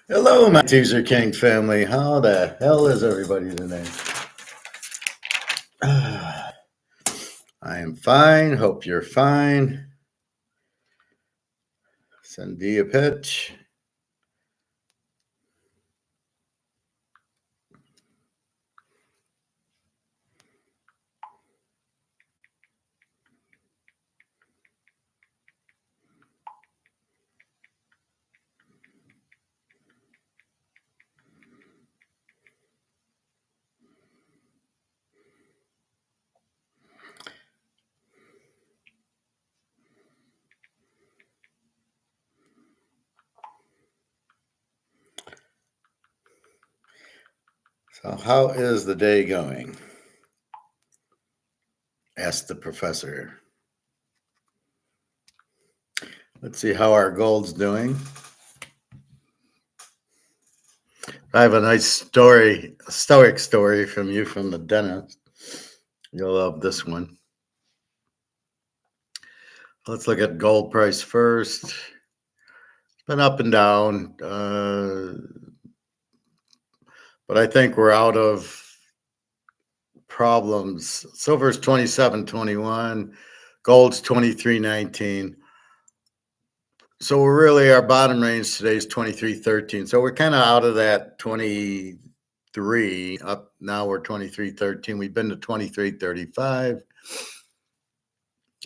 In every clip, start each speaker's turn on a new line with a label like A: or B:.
A: Hello, my Teaser King family. How the hell is everybody today? I am fine. Hope you're fine. Send D a pitch. So, how is the day going? Asked the professor. Let's see how our gold's doing. I have a nice story, a stoic story from you from the dentist. You'll love this one. Let's look at gold price first. It's been up and down, but I think we're out of problems. Silver's 27.21, gold's 23.19. So we're really, our bottom range today is 23.13. So we're kind of out of that 23 up. Now we're 23.13. We've been to 23.35.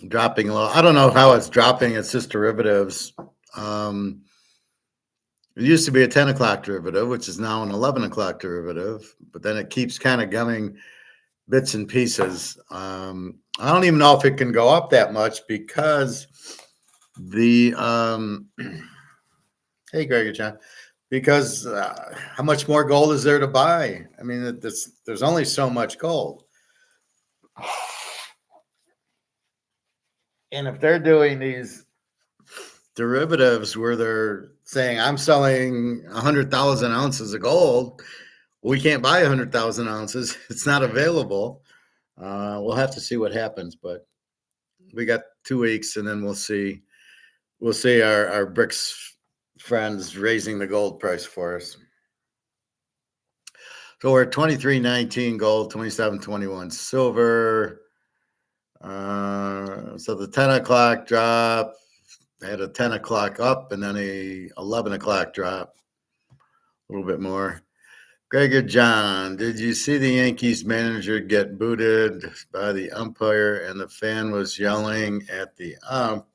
A: Dropping low. I don't know how it's dropping. It's just derivatives. It used to be a 10 o'clock derivative, which is now an 11 o'clock derivative, but then it keeps kind of coming bits and pieces. I don't even know if it can go up that much because the hey, Gregor John, because how much more gold is there to buy? I mean, there's only so much gold. And if they're doing these derivatives where they're saying, I'm selling 100,000 ounces of gold, we can't buy 100,000 ounces. It's not available. We'll have to see what happens, but we got 2 weeks and then we'll see. We'll see our BRICS friends raising the gold price for us. So we're at 23.19 gold, 27.21 silver. So the 10 o'clock drop had a 10 o'clock up and then a 11 o'clock drop, a little bit more. Gregor John, did you see the Yankees manager get booted by the umpire and the fan was yelling at the ump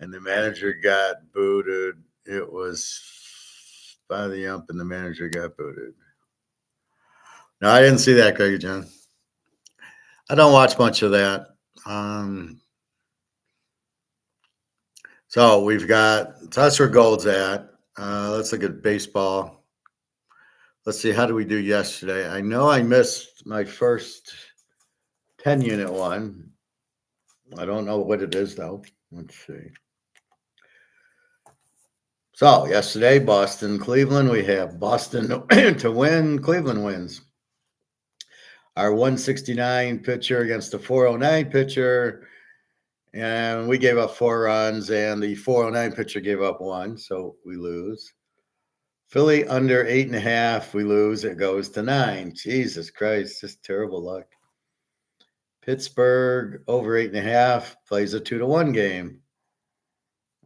A: and the manager got booted? It was by the ump and the manager got booted. No, I didn't see that, Gregor John. I don't watch much of that. So that's where gold's at. Let's look at baseball. Let's see, how do we do yesterday? I know I missed my first 10 unit one. I don't know what it is, though. Let's see. So yesterday, Boston, Cleveland, we have Boston to win, Cleveland wins. Our 169 pitcher against the 409 pitcher, and we gave up 4 runs, and the 409 pitcher gave up 1, so we lose. Philly under 8.5, we lose. It goes to 9. Jesus Christ, just terrible luck. Pittsburgh over 8.5 plays a 2-1 game.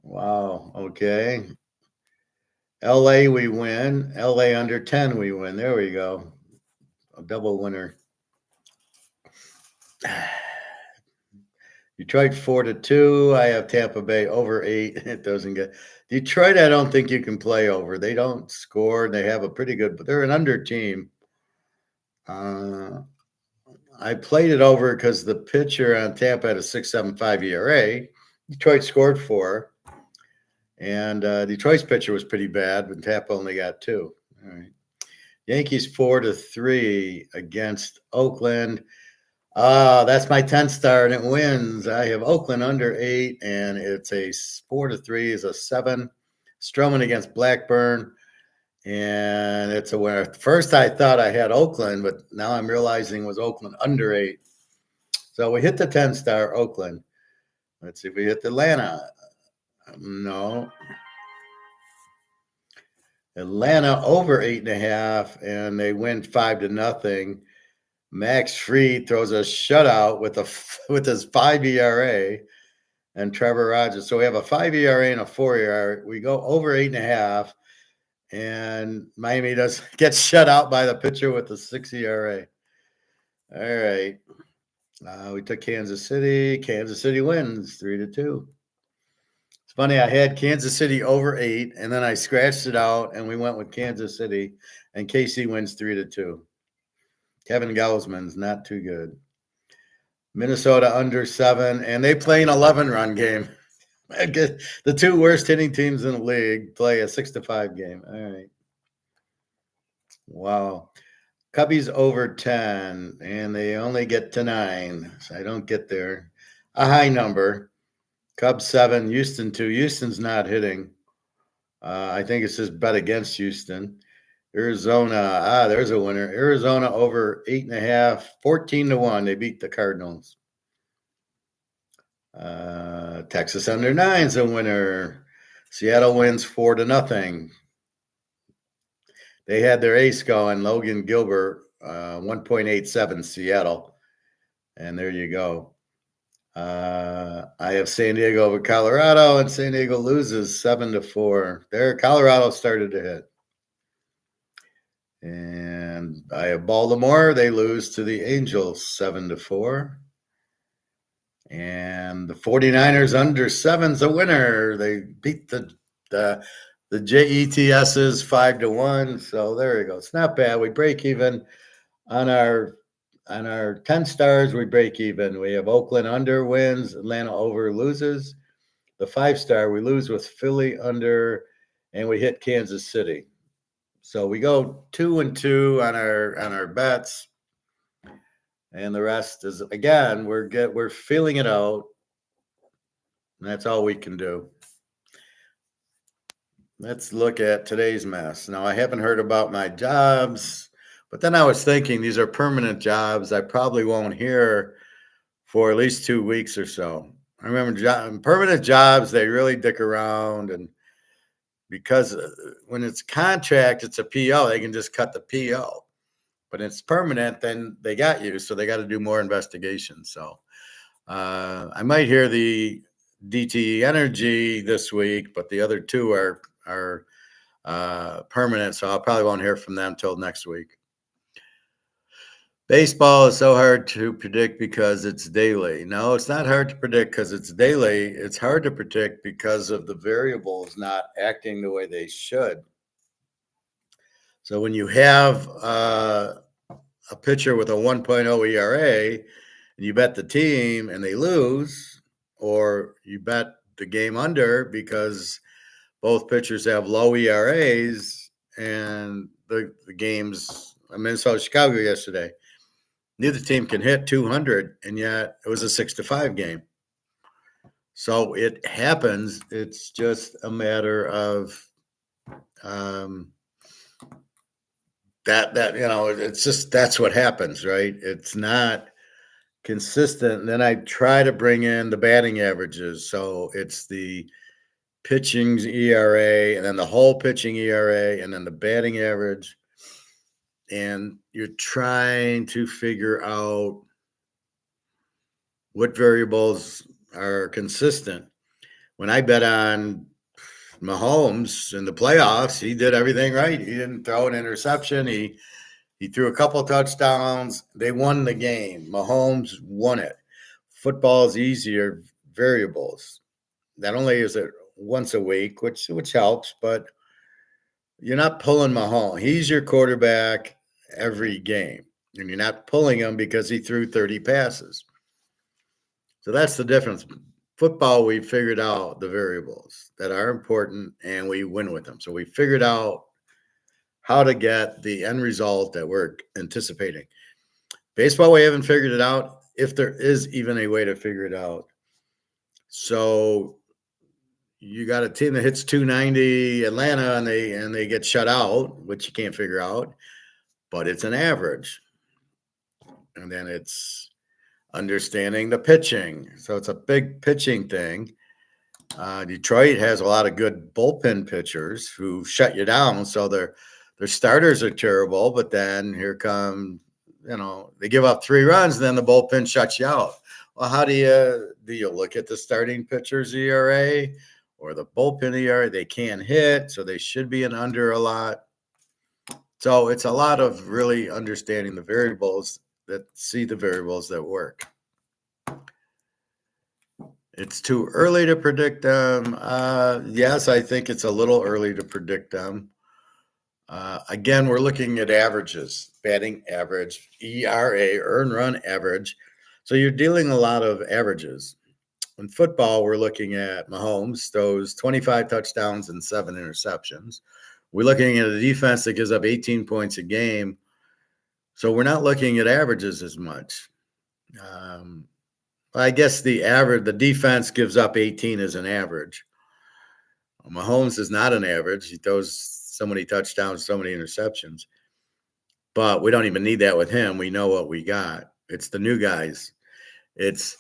A: Wow. Okay. LA, we win. LA under 10, we win. There we go. A double winner. Detroit 4-2. I have Tampa Bay over 8. It doesn't get Detroit. I don't think you can play over. They don't score. They have a pretty good, but they're an under team. I played it over because the pitcher on Tampa had a 6.75 ERA. Detroit scored 4. And Detroit's pitcher was pretty bad, but Tampa only got 2. All right. Yankees 4-3 against Oakland. That's my 10 star, and it wins. I have Oakland under 8, and it's a 4-3 is a 7. Stroman against Blackburn, and it's a winner. First, I thought I had Oakland, but now I'm realizing it was Oakland under 8. So we hit the 10 star, Oakland. Let's see if we hit Atlanta. No. Atlanta over 8.5, and they win 5-0. Max Fried throws a shutout with his 5 ERA, and Trevor Rogers. So we have a 5 ERA and a 4 ERA. We go over 8.5, and Miami does get shut out by the pitcher with the 6 ERA. All right. We took Kansas City. Kansas City wins 3-2. It's funny. I had Kansas City over 8, and then I scratched it out, and we went with Kansas City, and KC wins 3-2. Kevin Gausman's not too good. Minnesota under 7, and they play an 11-run game. The two worst hitting teams in the league play a 6-5 game. All right. Wow. Cubbies over 10, and they only get to 9. So I don't get there. A high number. Cubs 7, Houston 2. Houston's not hitting. I think it's just bet against Houston. Arizona, there's a winner. Arizona over 8.5, 14-1. They beat the Cardinals. Texas under 9's a winner. Seattle wins 4-0. They had their ace going, Logan Gilbert, 1.87 Seattle. And there you go. I have San Diego over Colorado, and San Diego loses 7-4. There, Colorado started to hit. And I have Baltimore. They lose to the Angels 7-4. And the 49ers under 7's a winner. They beat the JETS's 5-1. So there you go. It's not bad. We break even on our 10 stars. We break even. We have Oakland under wins, Atlanta over loses. The 5-star we lose with Philly under, and we hit Kansas City. So we go 2-2 on our bets, and the rest is, again, we're feeling it out, and that's all we can do. Let's look at today's mess. Now, I haven't heard about my jobs, but then I was thinking these are permanent jobs. I probably won't hear for at least 2 weeks or so. I remember permanent jobs, they really dick around, and because when it's contract, it's a PO. They can just cut the PO. But it's permanent, then they got you, so they got to do more investigation. So I might hear the DTE Energy this week, but the other two are permanent, so I probably won't hear from them till next week. Baseball is so hard to predict because it's daily. No, it's not hard to predict because it's daily. It's hard to predict because of the variables not acting the way they should. So when you have a pitcher with a 1.0 ERA and you bet the team and they lose, or you bet the game under because both pitchers have low ERAs, and the games, Minnesota Chicago yesterday, neither team can hit 200, and yet it was a 6-5 game. So it happens. It's just a matter of that it's just, that's what happens, right? It's not consistent. And then I try to bring in the batting averages. So it's the pitching's ERA, and then the whole pitching ERA, and then the batting average. And you're trying to figure out what variables are consistent. When I bet on Mahomes in the playoffs, he did everything right. He didn't throw an interception. He threw a couple of touchdowns. They won the game. Mahomes won it. Football is easier variables. Not only is it once a week, which helps, but you're not pulling Mahomes. He's your quarterback every game, and you're not pulling him because he threw 30 passes. So that's the difference. Football, we figured out the variables that are important, and we win with them. So we figured out how to get the end result that we're anticipating. Baseball, we haven't figured it out, if there is even a way to figure it out. So you got a team that hits 290, Atlanta, and they get shut out, which you can't figure out, but it's an average. And then it's understanding the pitching. So it's a big pitching thing. Detroit has a lot of good bullpen pitchers who shut you down. So their starters are terrible, but then here come, they give up 3 runs, and then the bullpen shuts you out. Well, how do you look at the starting pitcher's ERA or the bullpen ERA? They can't hit, so they should be an under a lot. So it's a lot of really understanding the variables that work. It's too early to predict them. Yes, I think it's a little early to predict them. Again, we're looking at averages, batting average, ERA, earn run average. So you're dealing a lot of averages. In football, we're looking at Mahomes throws 25 touchdowns and 7 interceptions. We're looking at a defense that gives up 18 points a game. So we're not looking at averages as much. I guess the defense gives up 18 as an average. Mahomes is not an average. He throws so many touchdowns, so many interceptions. But we don't even need that with him. We know what we got. It's the new guys. It's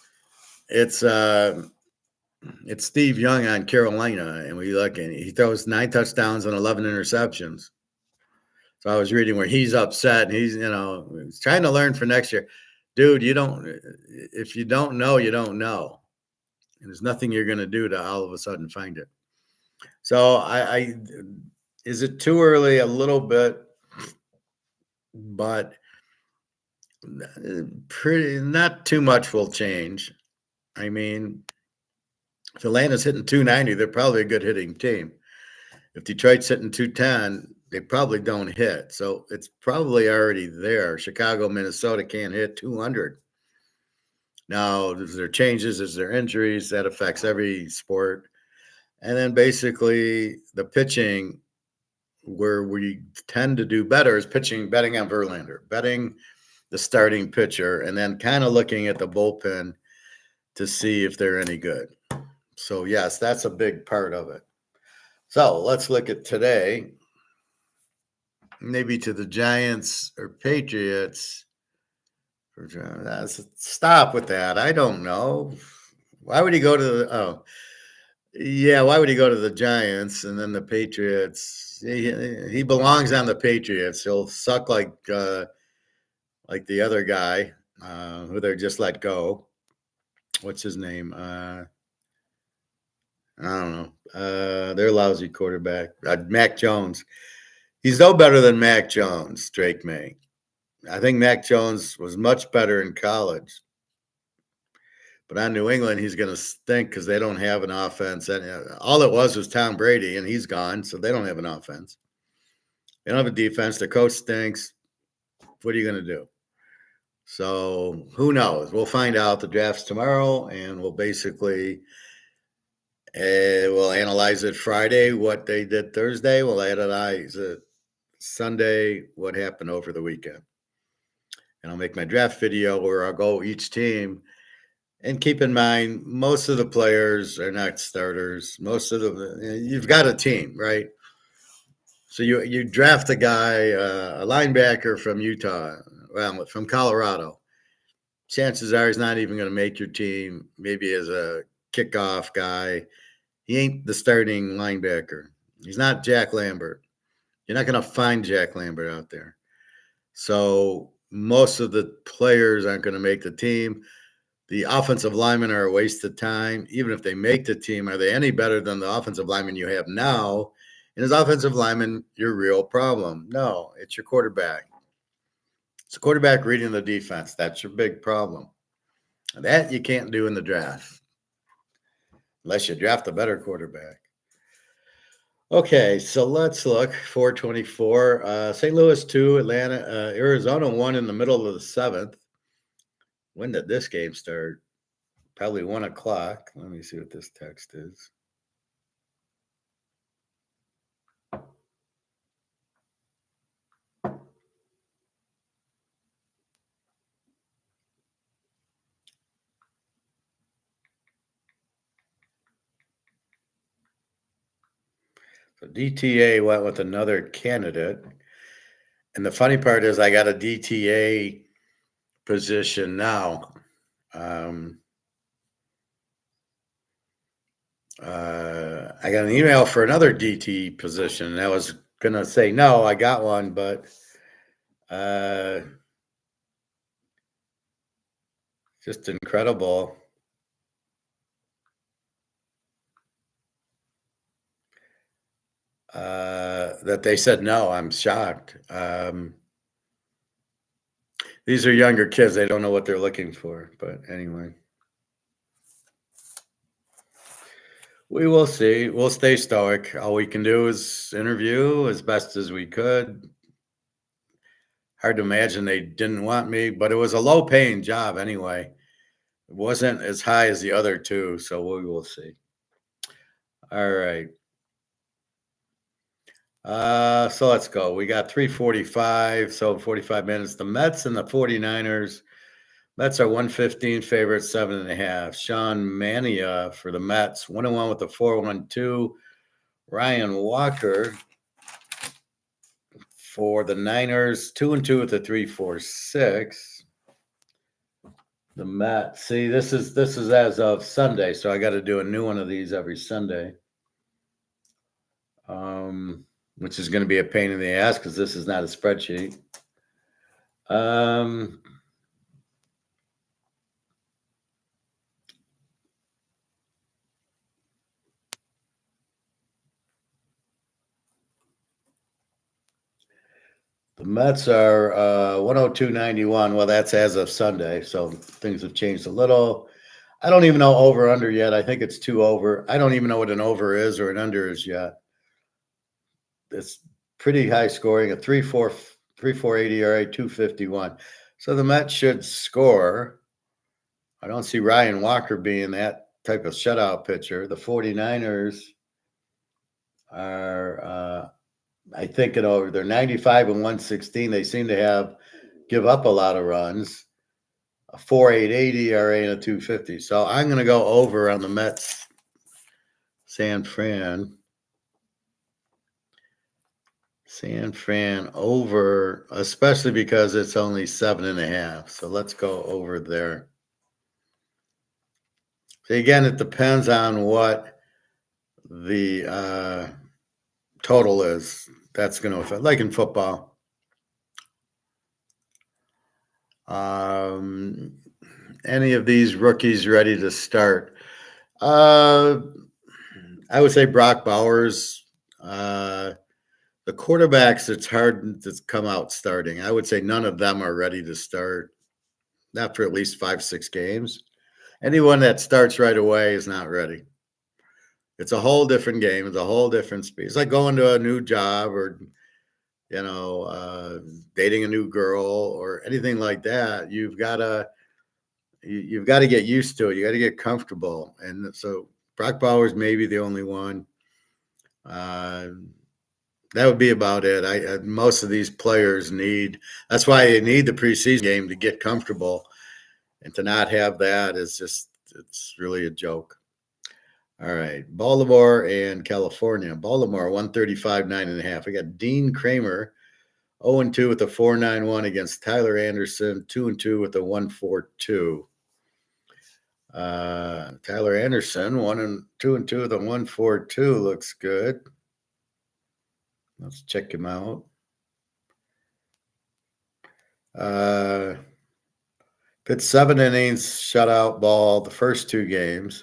A: Steve Young on Carolina, and we look and he throws 9 touchdowns and 11 interceptions. So I was reading where he's upset and he's trying to learn for next year. Dude, if you don't know, you don't know. And there's nothing you're going to do to all of a sudden find it. So is it too early? A little bit, but not too much will change. I mean, if Atlanta's hitting 290, they're probably a good hitting team. If Detroit's hitting 210, they probably don't hit. So it's probably already there. Chicago, Minnesota can't hit 200. Now, is there changes? Is there injuries? That affects every sport. And then basically the pitching, where we tend to do better, is betting on Verlander, betting the starting pitcher, and then kind of looking at the bullpen to see if they're any good. So, yes, that's a big part of it. So let's look at today. Maybe to the Giants or Patriots. Stop with that. I don't know. Why would he go to why would he go to the Giants and then the Patriots? He belongs on the Patriots. He'll suck like the other guy who they just let go. What's his name? I don't know. They're lousy quarterback. Mac Jones. He's no better than Mac Jones, Drake May. I think Mac Jones was much better in college. But on New England, he's going to stink because they don't have an offense. And all it was Tom Brady, and he's gone, so they don't have an offense. They don't have a defense. The coach stinks. What are you going to do? So who knows? We'll find out. The draft's tomorrow, and we'll basically we'll analyze it Friday, what they did Thursday. We'll analyze it Sunday, what happened over the weekend. And I'll make my draft video where I'll go each team. And keep in mind, most of the players are not starters. You've got a team, right? So you draft a guy, a linebacker from Utah, from Colorado. Chances are he's not even going to make your team, maybe as a kickoff guy. He ain't the starting linebacker. He's not Jack Lambert. You're not going to find Jack Lambert out there. So most of the players aren't going to make the team. The offensive linemen are a waste of time. Even if they make the team, are they any better than the offensive linemen you have now? And as offensive lineman, your real problem? No, it's your quarterback. It's the quarterback reading the defense. That's your big problem. That you can't do in the draft unless you draft a better quarterback. Okay, so let's look. 424. St. Louis 2, Atlanta, Arizona 1 in the middle of the 7th. When did this game start? Probably 1 o'clock. Let me see what this text is. So DTA went with another candidate. And the funny part is I got a DTA position now. I got an email for another DT position. And I was gonna say no, I got one, but uh, just incredible. That they said no. I'm shocked. These are younger kids. They don't know what they're looking for. But anyway, we will see. We'll stay stoic. All we can do is interview as best as we could. Hard to imagine they didn't want me, but it was a low paying job anyway. It wasn't as high as the other two, so we will see. All right. So let's go. We got 3:45, so 45 minutes. The Mets and the 49ers. Mets are 115 favorites, 7.5. Sean Mania for the Mets, 1-1 with the 4-1-2. Ryan Walker for the Niners, 2-2 with the 3-4-6. The Mets. See, this is as of Sunday, so I got to do a new one of these every Sunday. Which is going to be a pain in the ass because this is not a spreadsheet. The Mets are 102.91. Well, that's as of Sunday, so things have changed a little. I don't even know over under yet. I think it's 2 over. I don't even know what an over is or an under is yet. It's pretty high scoring, a 3.48 ERA, 251. So the Mets should score. I don't see Ryan Walker being that type of shutout pitcher. The 49ers are, I think, they're 95 and 116. They seem to give up a lot of runs. A 4.88 ERA and a 250. So I'm going to go over on the Mets, San Fran. San Fran over, especially because it's only 7.5. So let's go over there. So again, it depends on what the total is. That's going to affect, like in football. Any of these rookies ready to start? I would say Brock Bowers. The quarterbacks, it's hard to come out starting. I would say none of them are ready to start, not for at least 5-6 games. Anyone that starts right away is not ready. It's a whole different game. It's a whole different speed. It's like going to a new job or, dating a new girl or anything like that. You've got to get used to it. You got to get comfortable. And so Brock Bowers may be the only one. That would be about it. Most of these players that's why they need the preseason game to get comfortable, and to not have that is it's really a joke. All right, Baltimore and California. Baltimore 135, 9.5. We got Dean Kramer, 0-2 with a 4.91 against Tyler Anderson, 2-2 with a 1.42. Tyler Anderson, 2-2 with a 1.42 looks good. Let's check him out. Pitched 7 innings, shutout ball the first 2 games.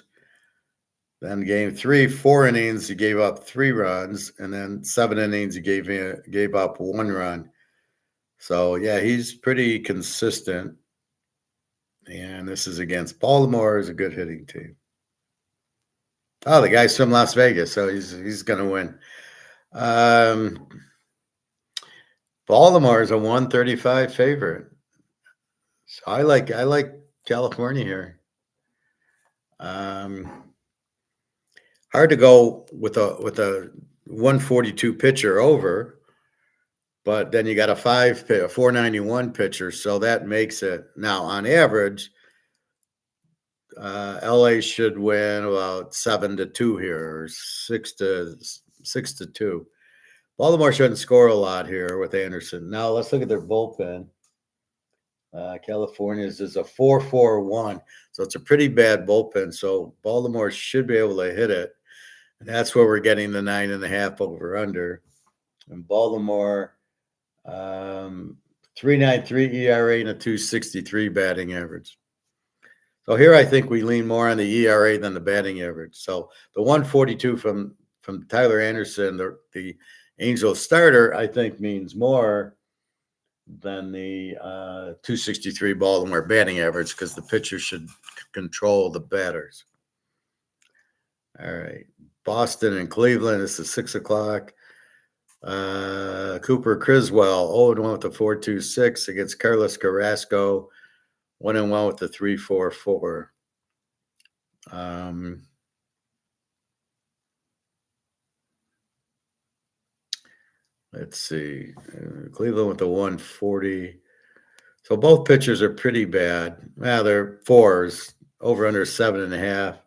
A: Then game 3, 4 innings, he gave up 3 runs, and then 7 innings, he gave up 1 run. So yeah, he's pretty consistent. And this is against Baltimore, is a good hitting team. Oh, the guy's from Las Vegas, so he's going to win. Baltimore is a 135 favorite. So I like California here. Hard to go with a 142 pitcher over, but then you got a 491 pitcher, so that makes it now on average. LA should win about 7-2 here, or 6-2. Baltimore shouldn't score a lot here with Anderson. Now let's look at their bullpen. California's is a 4.41, so it's a pretty bad bullpen. So Baltimore should be able to hit it. And that's where we're getting the 9.5 over under. And Baltimore, 3.93 ERA and a 2.63 batting average. So here I think we lean more on the ERA than the batting average. So the 142 from Tyler Anderson, the Angels starter, I think means more than the 263 Baltimore batting average because the pitcher should control the batters. All right. Boston and Cleveland. This is 6 o'clock. Cooper Criswell, 0-1 with the 4.26 against Carlos Carrasco, 1-1 with the 3.44. Let's see. Cleveland with the 140. So both pitchers are pretty bad. Well, they're fours, over under 7.5.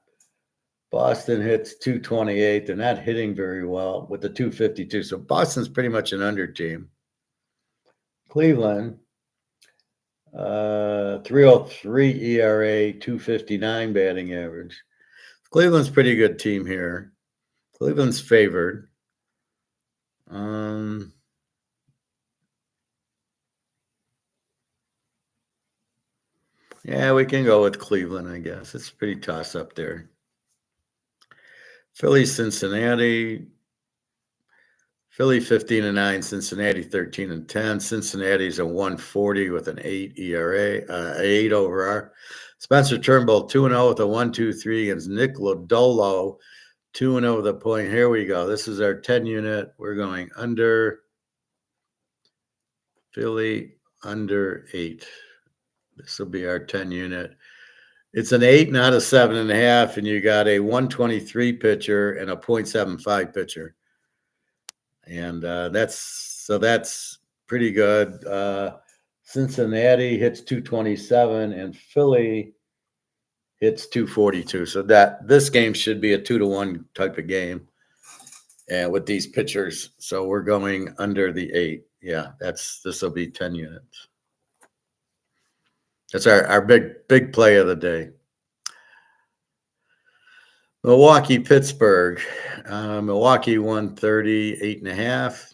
A: Boston hits 228. They're not hitting very well with the 252. So Boston's pretty much an under team. Cleveland, 303 ERA, 259 batting average. Cleveland's a pretty good team here. Cleveland's favored. Yeah, we can go with Cleveland, I guess. It's pretty toss up there. Philly, Cincinnati. Philly 15-9, Cincinnati 13-10. Cincinnati's a 140 with an 8 ERA, 8 over R. Spencer Turnbull 2-0 with a 1-2-3 against Nick Lodolo, 2-0 with a point. Here we go. This is our 10 unit. We're going under. Philly under 8. This will be our 10 unit. It's an 8, not a 7.5, and you got a 123 pitcher and a 0.75 pitcher. And that's pretty good. Cincinnati hits 227 and Philly hits 242. So this game should be a 2-1 type of game, and with these pitchers. So we're going under the 8. Yeah, this will be 10 units. That's our big play of the day. Milwaukee, Pittsburgh. Milwaukee 130, 8.5.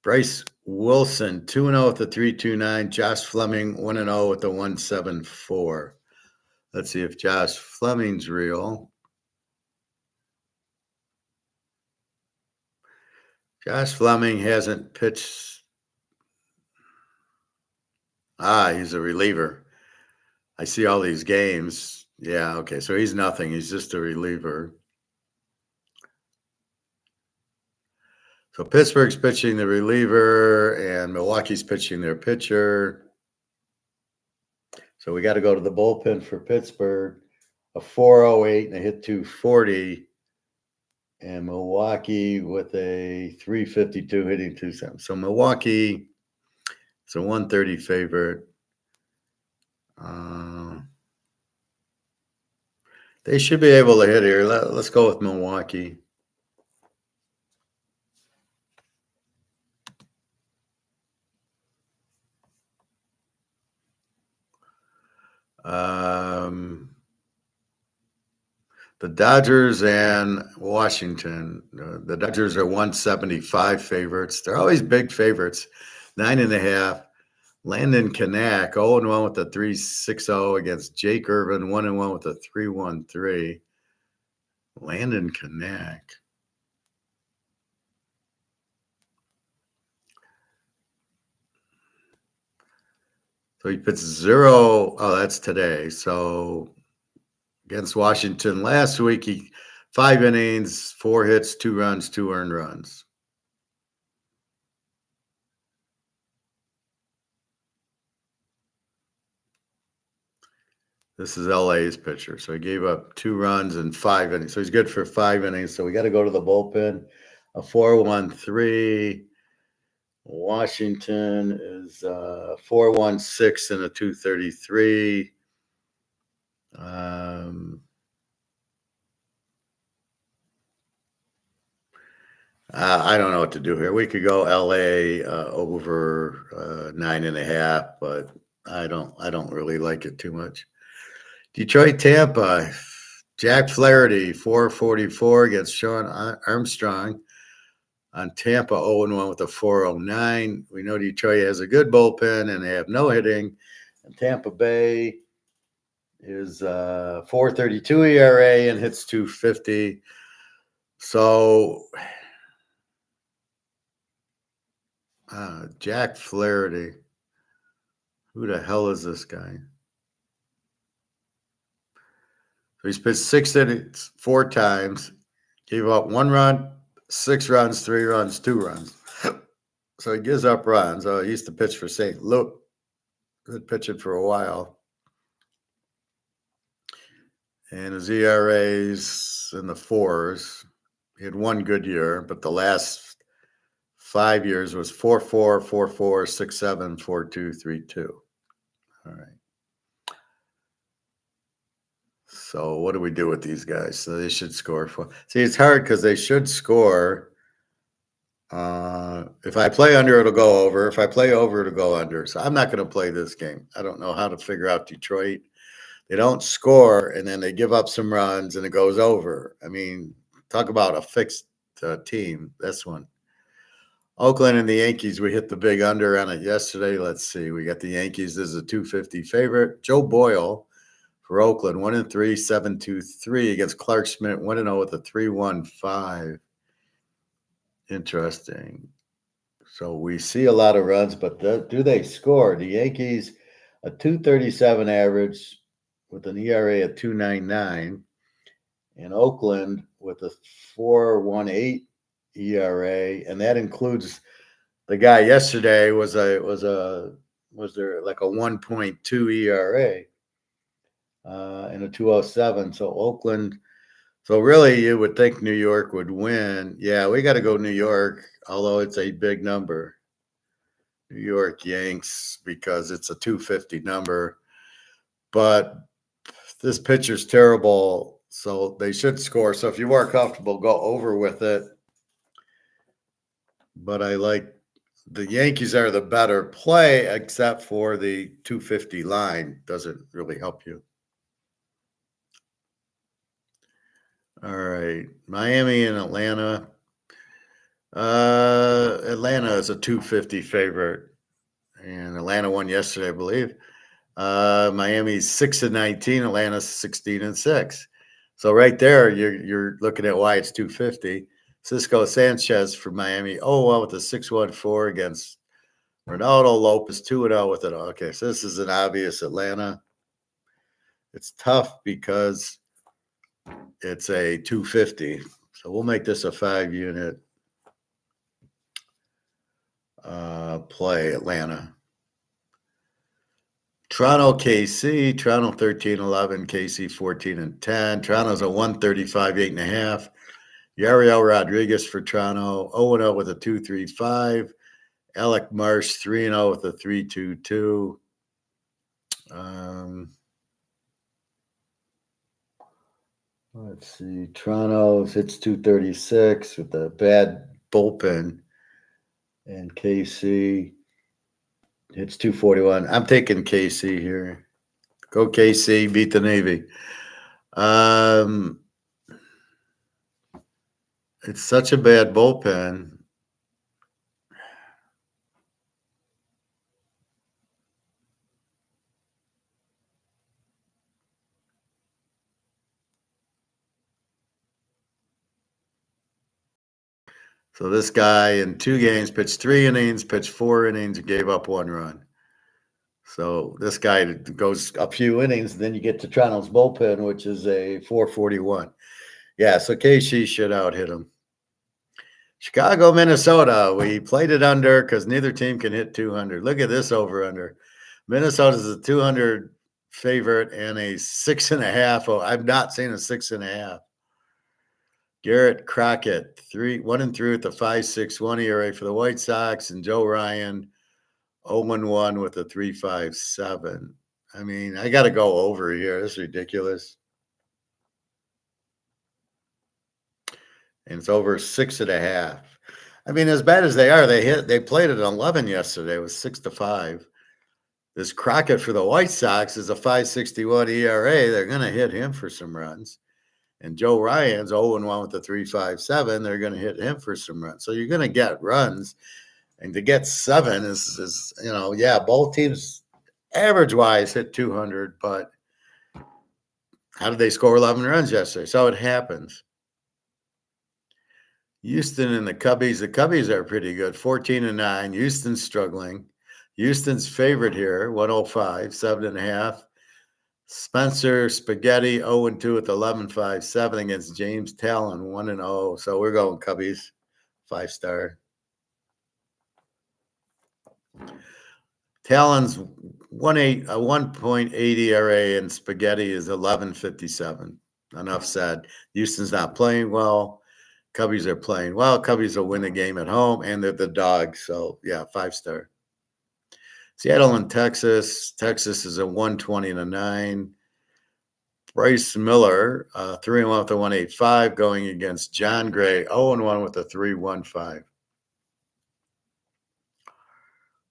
A: Bryce Wilson 2-0 with the 3.29. Josh Fleming 1-0 with the 1.74. Let's see if Josh Fleming's real. Josh Fleming hasn't pitched. He's a reliever. I see all these games. Yeah, okay. So he's nothing. He's just a reliever. So Pittsburgh's pitching the reliever, and Milwaukee's pitching their pitcher. So we got to go to the bullpen for Pittsburgh. A 4.08 and a hit 240. And Milwaukee with a 3.52 hitting 2.7. So Milwaukee is a 130 favorite. They should be able to hit here. Let's go with Milwaukee. The Dodgers and Washington. The Dodgers are 175 favorites. They're always big favorites. 9.5. Landon Kanak, 0-1 with a 3.60 against Jake Irvin, 1-1 with a 3.13. Landon Kanak. So he puts 0. Oh, that's today. So against Washington last week, he 5 innings, 4 hits, 2 runs, 2 earned runs. This is LA's pitcher. So he gave up 2 runs and 5 innings. So he's good for 5 innings. So we got to go to the bullpen. A 4.13. Washington is 4.16 and a 2.33. I don't know what to do here. We could go LA over 9.5, but I don't really like it too much. Detroit, Tampa, Jack Flaherty, 444 against Sean Armstrong on Tampa, 0-1 with a 409. We know Detroit has a good bullpen and they have no hitting. And Tampa Bay is 4.32 ERA and hits 250. So Jack Flaherty, who the hell is this guy? So he's pitched 6 innings 4 times, gave up 1 run, 6 runs, 3 runs, 2 runs. So he gives up runs. He used to pitch for St. Louis. Been pitching for a while. And his ERA's in the 4s. He had 1 good year, but the last 5 years was 4.4, 4.4, 6.7, 4.2, 3.2. All right. So what do we do with these guys? So they should score. See, it's hard because they should score. If I play under, it'll go over. If I play over, it'll go under. So I'm not going to play this game. I don't know how to figure out Detroit. They don't score, and then they give up some runs, and it goes over. I mean, talk about a fixed team, this one. Oakland and the Yankees, we hit the big under on it yesterday. Let's see. We got the Yankees as a 250 favorite. Joe Boyle for Oakland, 1-3, 7.23 against Clark Schmidt, 1-0 with a 3.15. Interesting. So we see a lot of runs, but do they score? The Yankees, a 2.37 average with an ERA of 2.99, and Oakland with a 4.18 ERA, and that includes the guy yesterday was there like a 1.2 ERA and a 2.07. So Oakland. So really, you would think New York would win. Yeah, we got to go New York, although it's a big number. New York Yanks, because it's a 250 number. But this pitcher's terrible, so they should score. So if you are comfortable, go over with it. But I like the Yankees are the better play, except for the 250 line. Doesn't really help you. All right, Miami and Atlanta. Atlanta is a 250 favorite, and Atlanta won yesterday, I believe. Miami's 6-19, Atlanta's 16-6. So right there, you're looking at why it's 250. Cisco Sanchez for Miami, 0-1 with a 6.14 against Ronaldo Lopez, 2-0 with it. Okay, so this is an obvious Atlanta. It's tough because it's a 250. So we'll make this a 5-unit play, Atlanta. Toronto, KC. Toronto 13-11, KC 14-10. Toronto's a 135, 8.5. Yariel Rodriguez for Toronto, 0-0 with a 2.35. Alec Marsh, 3-0 with a 3.22. Let's see. Toronto hits 236 with a bad bullpen. And KC hits 241. I'm taking KC here. Go KC, beat the Navy. It's such a bad bullpen. So this guy in 2 games pitched 3 innings, pitched 4 innings, and gave up 1 run. So this guy goes a few innings, and then you get to Toronto's bullpen, which is a 441. Yeah, so KC should out-hit him. Chicago, Minnesota. We played it under because neither team can hit 200. Look at this over-under. Minnesota's a 200 favorite and a 6.5. Oh, I've not seen a 6.5. Garrett Crockett, 1-3 with the 5.61 ERA for the White Sox, and Joe Ryan, 0-1 with a 3.57. I mean, I got to go over here. This is ridiculous. And it's over 6.5. I mean, as bad as they are, they played at 11 yesterday. It was 6-5. This Crockett for the White Sox is a 5.61 ERA. They're going to hit him for some runs. And Joe Ryan's 0-1 with the 3.57. They're going to hit him for some runs. So you're going to get runs. And to get 7 is yeah, both teams average-wise hit 200, but how did they score 11 runs yesterday? So it happens. Houston and the Cubbies are pretty good, 14-9. Houston's struggling. Houston's favorite here, 105, 7.5. Spencer Spaghetti 0-2 with 11.57 against James Talon 1-0. So we're going Cubbies, 5-star. Talon's 1.8 ERA and Spaghetti is 11.57. Enough said. Houston's not playing well. Cubbies are playing well. Cubbies will win a game at home, and they're the dogs. So yeah, 5-star. Seattle and Texas. Texas is a 120-9. Bryce Miller, 3-1 with a 1.85, going against John Gray, 0-1 with a 3.15.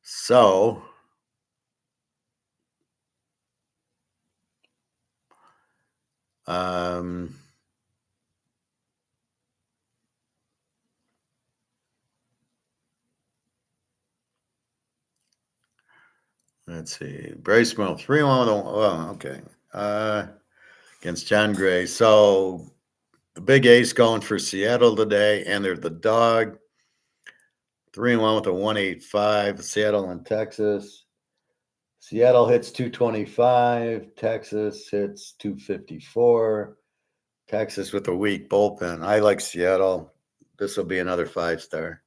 A: So let's see. Bryce Miller, 3-1 with a, oh, okay. Against John Gray. So the big ace going for Seattle today, and they're the dog. 3-1 with a 1.85. Seattle and Texas. Seattle hits 225. Texas hits 254. Texas with a weak bullpen. I like Seattle. This will be another 5-star.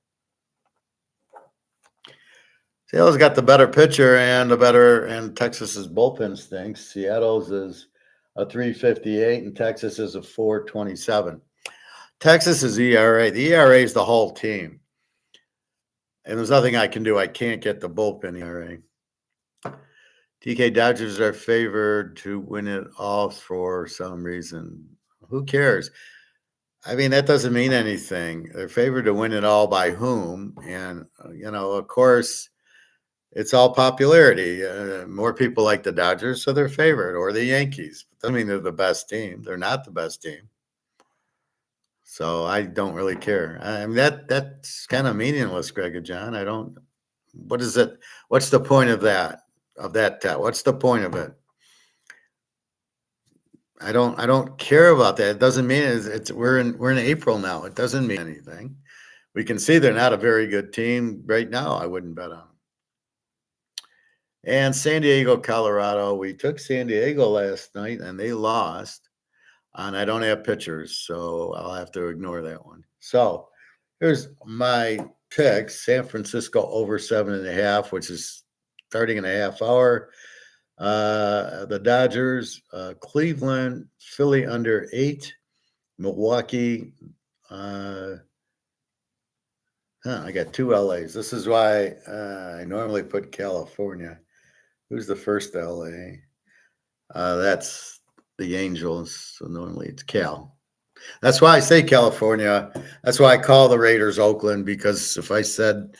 A: Seattle's got the better pitcher and Texas's bullpen stinks. Seattle's is a 3.58 and Texas is a 4.27. Texas's ERA. The ERA is the whole team. And there's nothing I can do. I can't get the bullpen ERA. TK Dodgers are favored to win it all for some reason. Who cares? I mean, that doesn't mean anything. They're favored to win it all by whom? And, of course, it's all popularity. More people like the Dodgers, so they're favored, or the Yankees. But doesn't mean they're the best team. They're not the best team. So I don't really care. I mean, that's kind of meaningless, Greg and John. I don't. What is it? What's the point of that? What's the point of it? I don't care about that. It doesn't mean we're in April now. It doesn't mean anything. We can see they're not a very good team right now. I wouldn't bet on them. And San Diego, Colorado. We took San Diego last night and they lost. And I don't have pitchers, so I'll have to ignore that one. So here's my picks. San Francisco over 7.5, which is starting in a half hour. The Dodgers, Cleveland, Philly under 8, Milwaukee. I got 2 LAs. This is why I normally put California. Who's the first LA? That's the Angels. So normally it's Cal. That's why I say California. That's why I call the Raiders Oakland, because if I said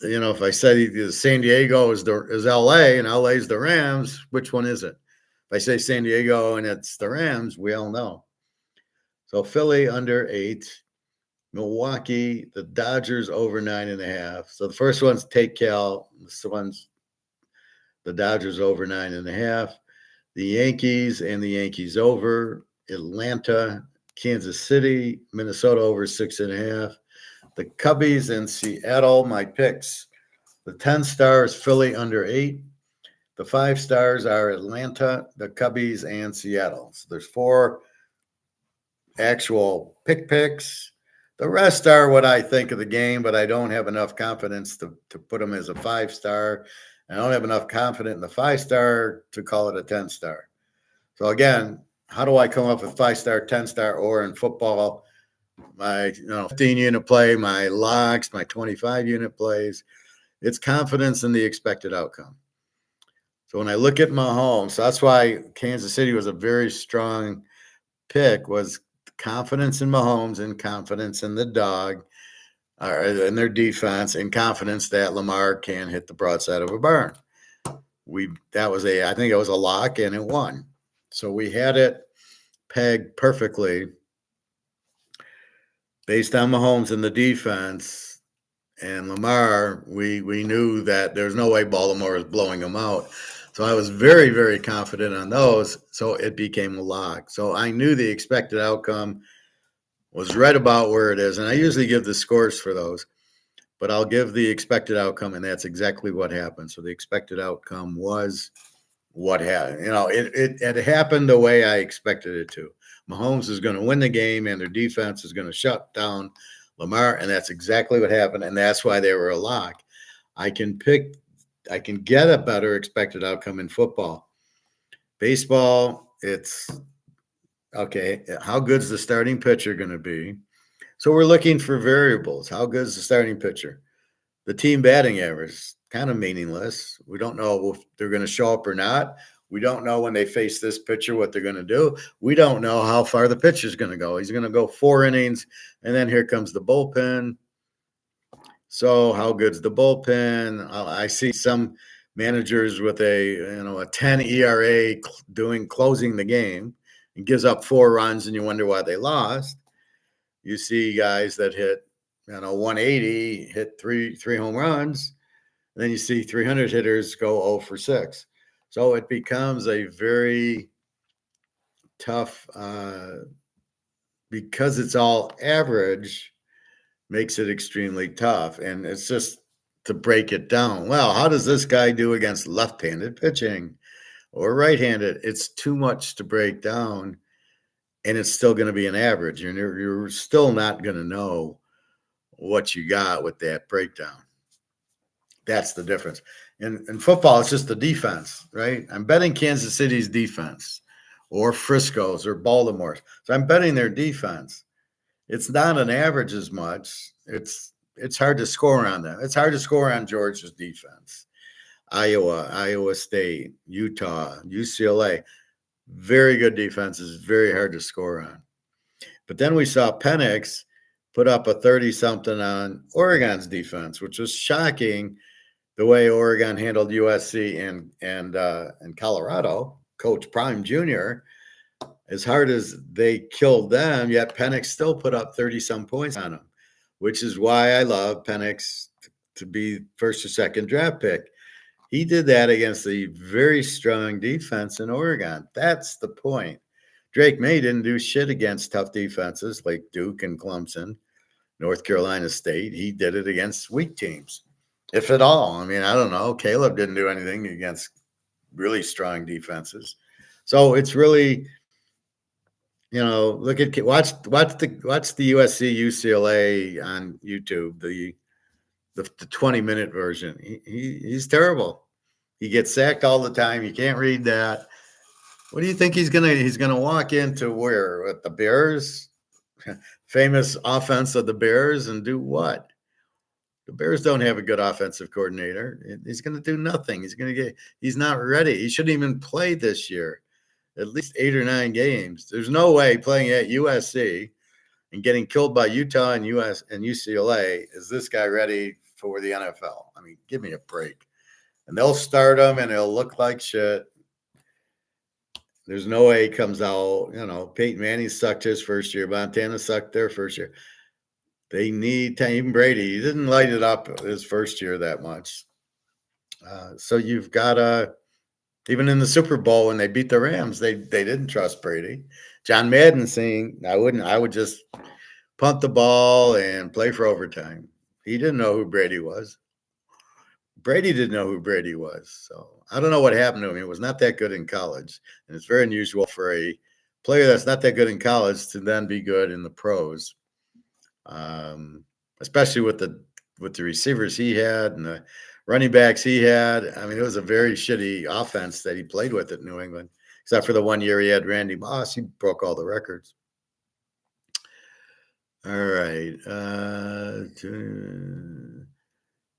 A: San Diego is LA and LA is the Rams, which one is it? If I say San Diego and it's the Rams, we all know. So Philly under 8, Milwaukee, the Dodgers over 9.5. So the first one's take Cal. This one's the Dodgers over 9.5. The Yankees over. Atlanta, Kansas City, Minnesota over 6.5. The Cubbies and Seattle, my picks. The 10 stars, Philly under 8. The 5 stars are Atlanta, the Cubbies, and Seattle. So there's 4 actual picks. The rest are what I think of the game, but I don't have enough confidence to put them as a 5-star. I don't have enough confidence in the 5-star to call it a 10-star. So again, how do I come up with 5-star, 10-star, or in football, my 15-unit play, my locks, my 25-unit plays? It's confidence in the expected outcome. So when I look at Mahomes, so that's why Kansas City was a very strong pick, was confidence in Mahomes and confidence in the dog, in their defense, and confidence that Lamar can hit the broadside of a barn. I think it was a lock, and it won. So we had it pegged perfectly based on Mahomes and the defense and Lamar. We knew that there's no way Baltimore is blowing them out. So I was very, very confident on those. So it became a lock. So I knew the expected outcome was right about where it is. And I usually give the scores for those, but I'll give the expected outcome, and that's exactly what happened. So the expected outcome was what happened. It happened the way I expected it to. Mahomes is going to win the game, and their defense is going to shut down Lamar, and that's exactly what happened, and that's why they were a lock. I can get a better expected outcome in football. Baseball, it's okay. How good's the starting pitcher going to be? So we're looking for variables. How good is the starting pitcher? The team batting average is kind of meaningless. We don't know if they're going to show up or not. We don't know when they face this pitcher what they're going to do. We don't know how far the pitcher's going to go. He's going to go 4 innings, and then here comes the bullpen. So how good's the bullpen? I see some managers with a 10 ERA closing the game and gives up 4 runs, and you wonder why they lost. You see guys that hit 180, hit three home runs, and then you see 300 hitters go 0 for 6. So it becomes a very tough, because it's all average, makes it extremely tough. And it's just to break it down. Well, how does this guy do against left-handed pitching or right-handed? It's too much to break down, and it's still going to be an average. You're still not going to know what you got with that breakdown. That's the difference. In football, it's just the defense, right? I'm betting Kansas City's defense or Frisco's or Baltimore's. So I'm betting their defense. It's not an average as much. It's hard to score on them. It's hard to score on Georgia's defense. Iowa State, Utah, UCLA, very good defenses, very hard to score on. But then we saw Penix put up a 30-something on Oregon's defense, which was shocking the way Oregon handled USC and Colorado. Coach Prime Jr., as hard as they killed them, yet Penix still put up 30-some points on them, which is why I love Penix to be first or second draft pick. He did that against a very strong defense in Oregon. That's the point. Drake May didn't do shit against tough defenses like Duke and Clemson, North Carolina State. He did it against weak teams, if at all. I mean, I don't know. Caleb didn't do anything against really strong defenses. So it's really, watch the USC UCLA on YouTube, the 20-minute version. He's terrible. He gets sacked all the time. You can't read that. What do you think he's gonna walk into where? With the Bears? Famous offense of the Bears, and do what? The Bears don't have a good offensive coordinator. He's going to do nothing. He's not ready. He shouldn't even play this year. At least 8 or 9 games. There's no way playing at USC and getting killed by Utah and UCLA is this guy ready for the NFL. I mean, give me a break. And they'll start him, and he'll look like shit. There's no way he comes out. Peyton Manning sucked his first year. Montana sucked their first year. They need time. Even Brady, he didn't light it up his first year that much. So you've got even in the Super Bowl when they beat the Rams, they didn't trust Brady. John Madden saying, I would just punt the ball and play for overtime. He didn't know who Brady was. Brady didn't know who Brady was. So I don't know what happened to him. He was not that good in college. And it's very unusual for a player that's not that good in college to then be good in the pros. Especially with the receivers he had and the running backs he had. I mean, it was a very shitty offense that he played with at New England, except for the 1 year he had Randy Moss. He broke all the records. All right.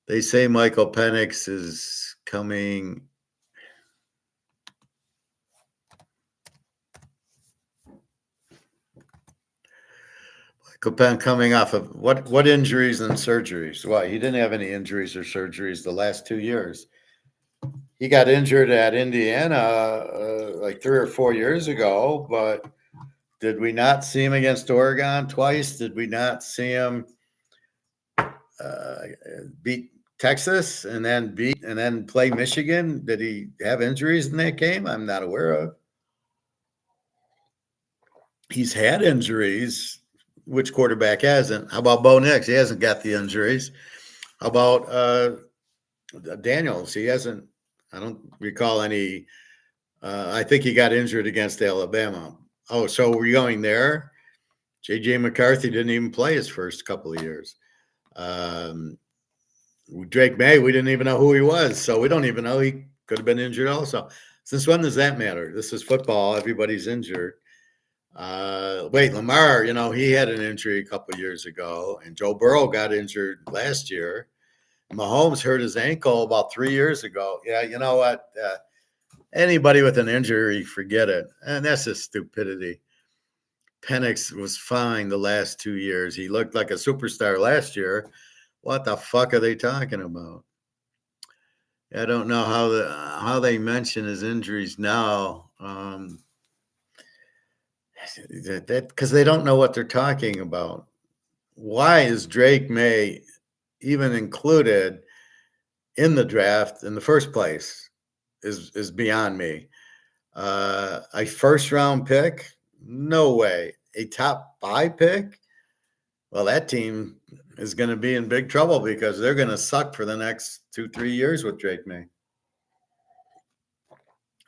A: They say Michael Penix is coming. Coming off of what injuries and surgeries? Well, he didn't have any injuries or surgeries the last 2 years. He got injured at Indiana like 3 or 4 years ago, but Did we not see him against Oregon twice? Did we not see him beat Texas and then play Michigan? Did he have injuries in that game? I'm not aware of. He's had injuries. Which quarterback hasn't? How about Bo Nix? He hasn't got the injuries. How about Daniels? He hasn't. I don't recall any. I think he got injured against Alabama. Oh, so we're going there? J.J. McCarthy didn't even play his first couple of years. Drake May, we didn't even know who he was, so we don't even know he could have been injured also. Since when does that matter? This is football. Everybody's injured. Lamar, he had an injury a couple of years ago, and Joe Burrow got injured last year. Mahomes hurt his ankle about 3 years ago. Yeah, you know what? Anybody with an injury, forget it. And that's just stupidity. Penix was fine the last 2 years. He looked like a superstar last year. What the fuck are they talking about? I don't know how they mention his injuries now. Because they don't know what they're talking about. Why is Drake May even included in the draft in the first place is beyond me. A first round pick? No way. A top 5 pick? Well, that team is going to be in big trouble because they're going to suck for the next 2-3 years with Drake May.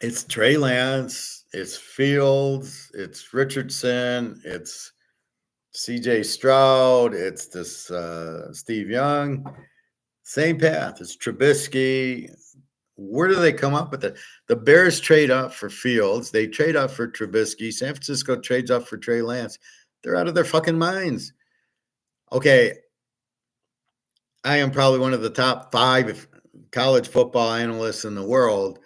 A: It's Trey Lance, it's Fields, it's Richardson, it's CJ Stroud, it's this Steve Young. Same path. It's Trubisky. Where do they come up with it? The Bears trade up for Fields. They trade up for Trubisky. San Francisco trades up for Trey Lance. They're out of their fucking minds. Okay, I am probably one of the top 5 college football analysts in the world.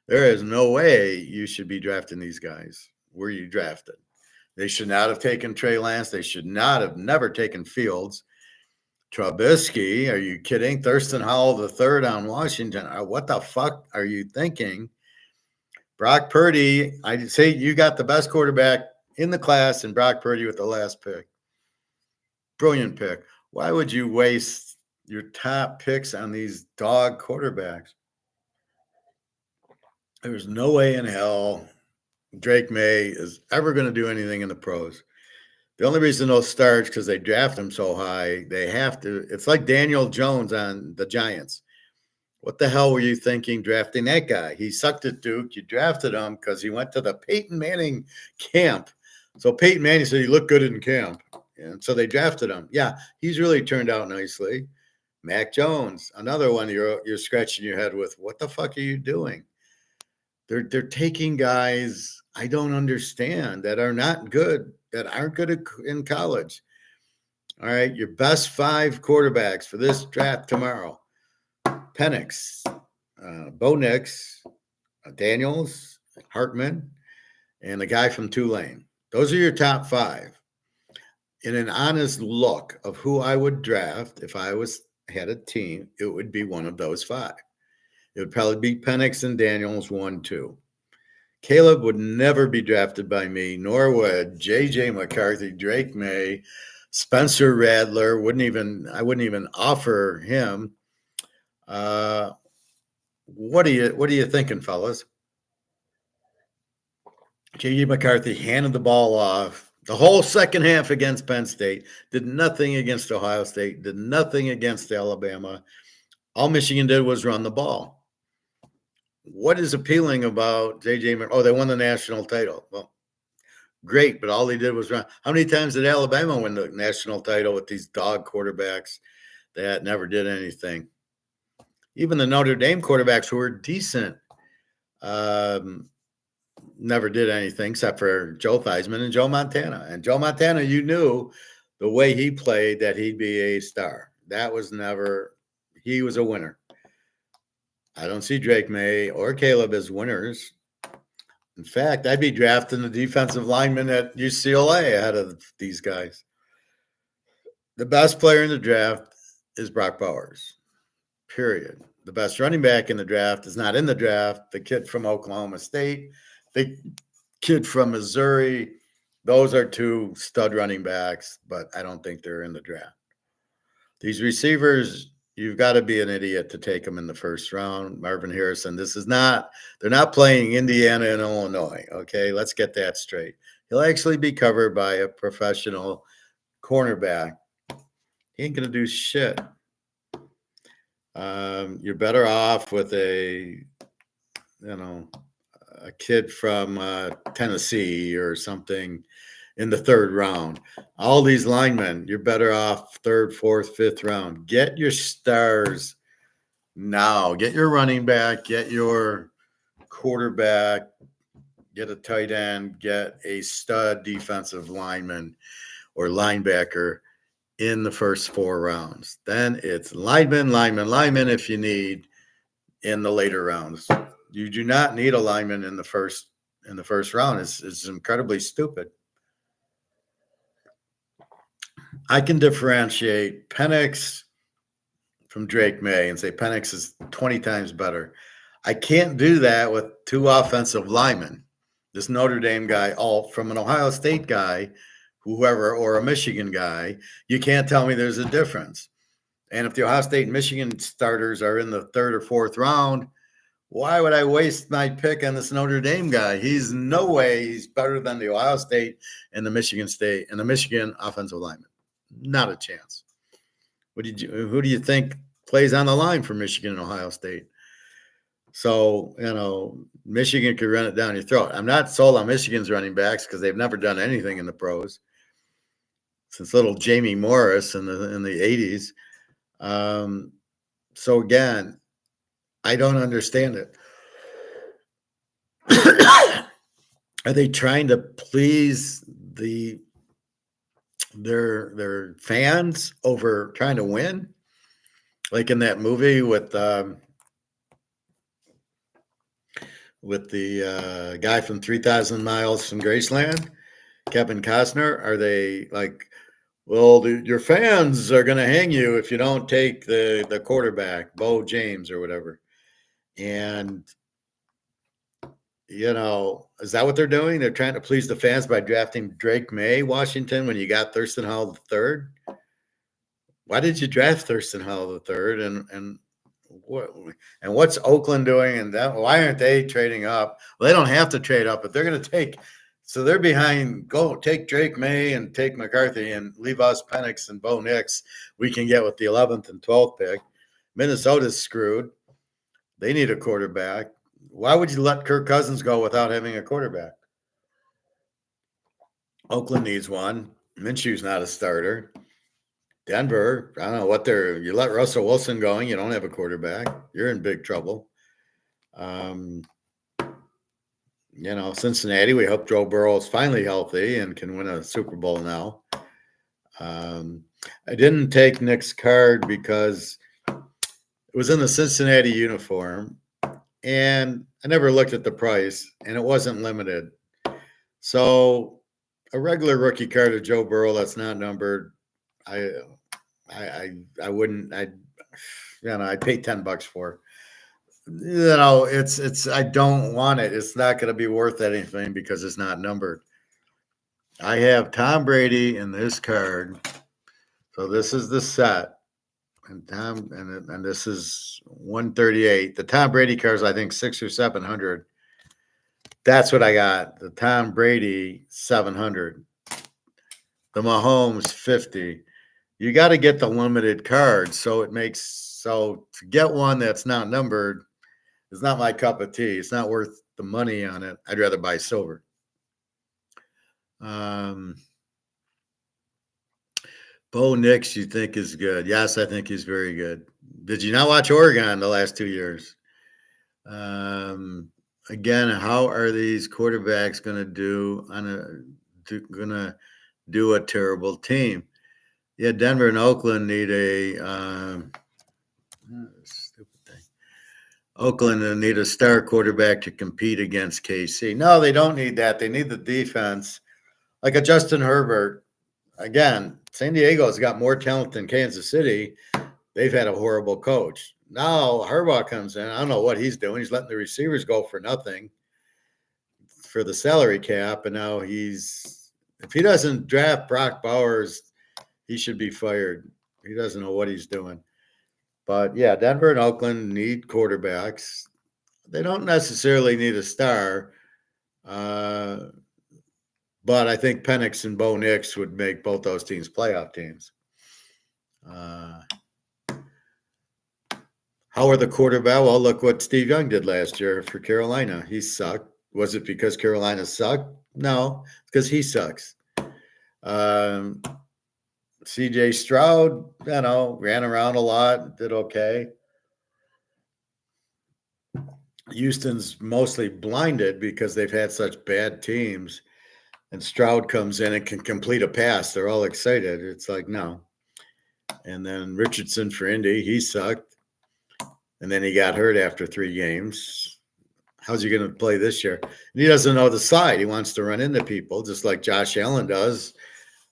A: There is no way you should be drafting these guys. Where you drafted? They should not have taken Trey Lance. They should not have never taken Fields. Trubisky, are you kidding? Thurston Howell III on Washington. What the fuck are you thinking? Brock Purdy, I'd say you got the best quarterback in the class and Brock Purdy with the last pick. Brilliant pick. Why would you waste your top picks on these dog quarterbacks? There's no way in hell Drake May is ever going to do anything in the pros. The only reason they'll start is because they draft him so high. They have to. It's like Daniel Jones on the Giants. What the hell were you thinking drafting that guy? He sucked at Duke. You drafted him because he went to the Peyton Manning camp. So Peyton Manning said he looked good in camp. And so they drafted him. Yeah, he's really turned out nicely. Mac Jones, another one you're scratching your head with. What the fuck are you doing? They're taking guys I don't understand that are not good, that aren't good in college. All right, your best 5 quarterbacks for this draft tomorrow: Penix, Bo Nix, Daniels, Hartman, and the guy from Tulane. Those are your top 5. In an honest look of who I would draft if I had a team, it would be one of those 5. It would probably be Penix and Daniels 1, 2. Caleb would never be drafted by me, nor would J.J. McCarthy, Drake May, Spencer Rattler. I wouldn't even offer him. What are you thinking, fellas? J.J. McCarthy handed the ball off the whole second half against Penn State, did nothing against Ohio State, did nothing against Alabama. All Michigan did was run the ball. What is appealing about J.J. Oh, they won the national title. Well, great, but all they did was run. How many times did Alabama win the national title with these dog quarterbacks that never did anything? Even the Notre Dame quarterbacks who were decent never did anything except for Joe Theismann and Joe Montana. And Joe Montana, you knew the way he played that he'd be a star. That was never – he was a winner. I don't see Drake May or Caleb as winners. In fact, I'd be drafting the defensive lineman at UCLA ahead of these guys. The best player in the draft is Brock Bowers, period. The best running back in the draft is not in the draft. The kid from Oklahoma State, the kid from Missouri, Those are two stud running backs, but I don't think they're in the draft. These receivers, you've got to be an idiot to take them in the first round. Marvin Harrison, they're not playing Indiana and Illinois. Okay, let's get that straight. He'll actually be covered by a professional cornerback. He ain't going to do shit. You're better off with a kid from Tennessee or something in the third round. All these linemen, you're better off third, fourth, fifth round. Get your stars now. Get your running back, get your quarterback, get a tight end, get a stud defensive lineman or linebacker in the first 4 rounds. Then it's lineman if you need in the later rounds. You do not need a lineman in the first round. It's incredibly stupid. I can differentiate Penix from Drake May and say Penix is 20 times better. I can't do that with 2 offensive linemen. This Notre Dame guy, all from an Ohio State guy, whoever, or a Michigan guy. You can't tell me there's a difference. And if the Ohio State and Michigan starters are in the 3rd or 4th round, why would I waste my pick on this Notre Dame guy? He's no way he's better than the Ohio State and the Michigan State and the Michigan offensive lineman. Not a chance. Who do you think plays on the line for Michigan and Ohio State? So, Michigan could run it down your throat. I'm not sold on Michigan's running backs because they've never done anything in the pros since little Jamie Morris in the 80s. So again, I don't understand it. Are they trying to please their fans over trying to win? Like in that movie with the guy from 3,000 Miles from Graceland, Kevin Costner. Are they like, well, your fans are going to hang you if you don't take the quarterback, Bo James or whatever? And, is that what they're doing? They're trying to please the fans by drafting Drake May, Washington, when you got Thurston Howell III. Why did you draft Thurston Howell III? And what's Oakland doing? And why aren't they trading up? Well, they don't have to trade up, but they're going to take. So they're behind. Go take Drake May and take McCarthy and leave us Penix and Bo Nix. We can get with the 11th and 12th pick. Minnesota's screwed. They need a quarterback. Why would you let Kirk Cousins go without having a quarterback? Oakland needs one. Minshew's not a starter. Denver, I don't know what you let Russell Wilson going. You don't have a quarterback. You're in big trouble. Cincinnati, we hope Joe Burrow is finally healthy and can win a Super Bowl now. I didn't take Nick's card because it was in the Cincinnati uniform, and I never looked at the price, and it wasn't limited. So a regular rookie card of Joe Burrow that's not numbered, I wouldn't. I'd pay $10 for. It's I don't want it. It's not going to be worth anything because it's not numbered. I have Tom Brady in this card, so this is the set. And this is 138. The Tom Brady cards, I think 600 or 700. That's what I got. The Tom Brady 700. The Mahomes 50. You got to get the limited cards, so to get one that's not numbered is not my cup of tea. It's not worth the money on it. I'd rather buy silver. Bo Nix, you think is good? Yes, I think he's very good. Did you not watch Oregon the last 2 years? Again, how are these quarterbacks going to do a terrible team? Yeah, Denver and Oakland need stupid thing. Oakland need a star quarterback to compete against KC. No, they don't need that. They need the defense, like a Justin Herbert. Again, San Diego's got more talent than Kansas City. They've had a horrible coach. Now Harbaugh comes in. I don't know what he's doing. He's letting the receivers go for nothing for the salary cap, and now he's if he doesn't draft Brock Bowers, he should be fired. He doesn't know what he's doing. But yeah, Denver and Oakland need quarterbacks. They don't necessarily need a star. But I think Penix and Bo Nix would make both those teams playoff teams. How are the quarterback? Well, look what Steve Young did last year for Carolina. He sucked. Was it because Carolina sucked? No, because he sucks. C.J. Stroud, ran around a lot, did okay. Houston's mostly blinded because they've had such bad teams. And Stroud comes in and can complete a pass. They're all excited. It's like, no. And then Richardson for Indy, he sucked. And then he got hurt after 3 games. How's he going to play this year? And he doesn't know the slide. He wants to run into people, just like Josh Allen does.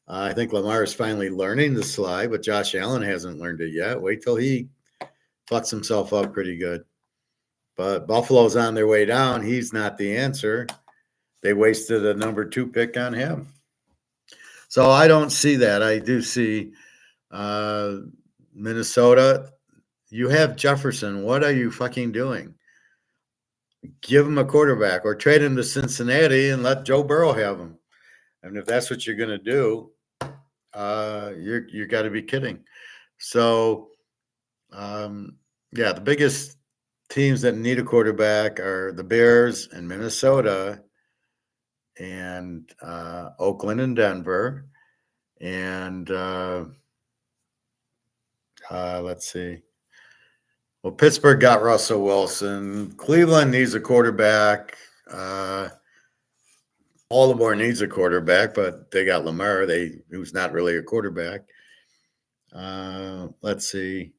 A: I think Lamar is finally learning the slide, but Josh Allen hasn't learned it yet. Wait till he fucks himself up pretty good. But Buffalo's on their way down. He's not the answer. They wasted a number 2 pick on him. So I don't see that. I do see Minnesota. You have Jefferson. What are you fucking doing? Give him a quarterback or trade him to Cincinnati and let Joe Burrow have him. And if that's what you're going to do, you got to be kidding. So, the biggest teams that need a quarterback are the Bears and Minnesota and Oakland and Denver. And let's see. Well, Pittsburgh got Russell Wilson. Cleveland needs a quarterback. Baltimore needs a quarterback, but they got Lamar, who's not really a quarterback. Let's see.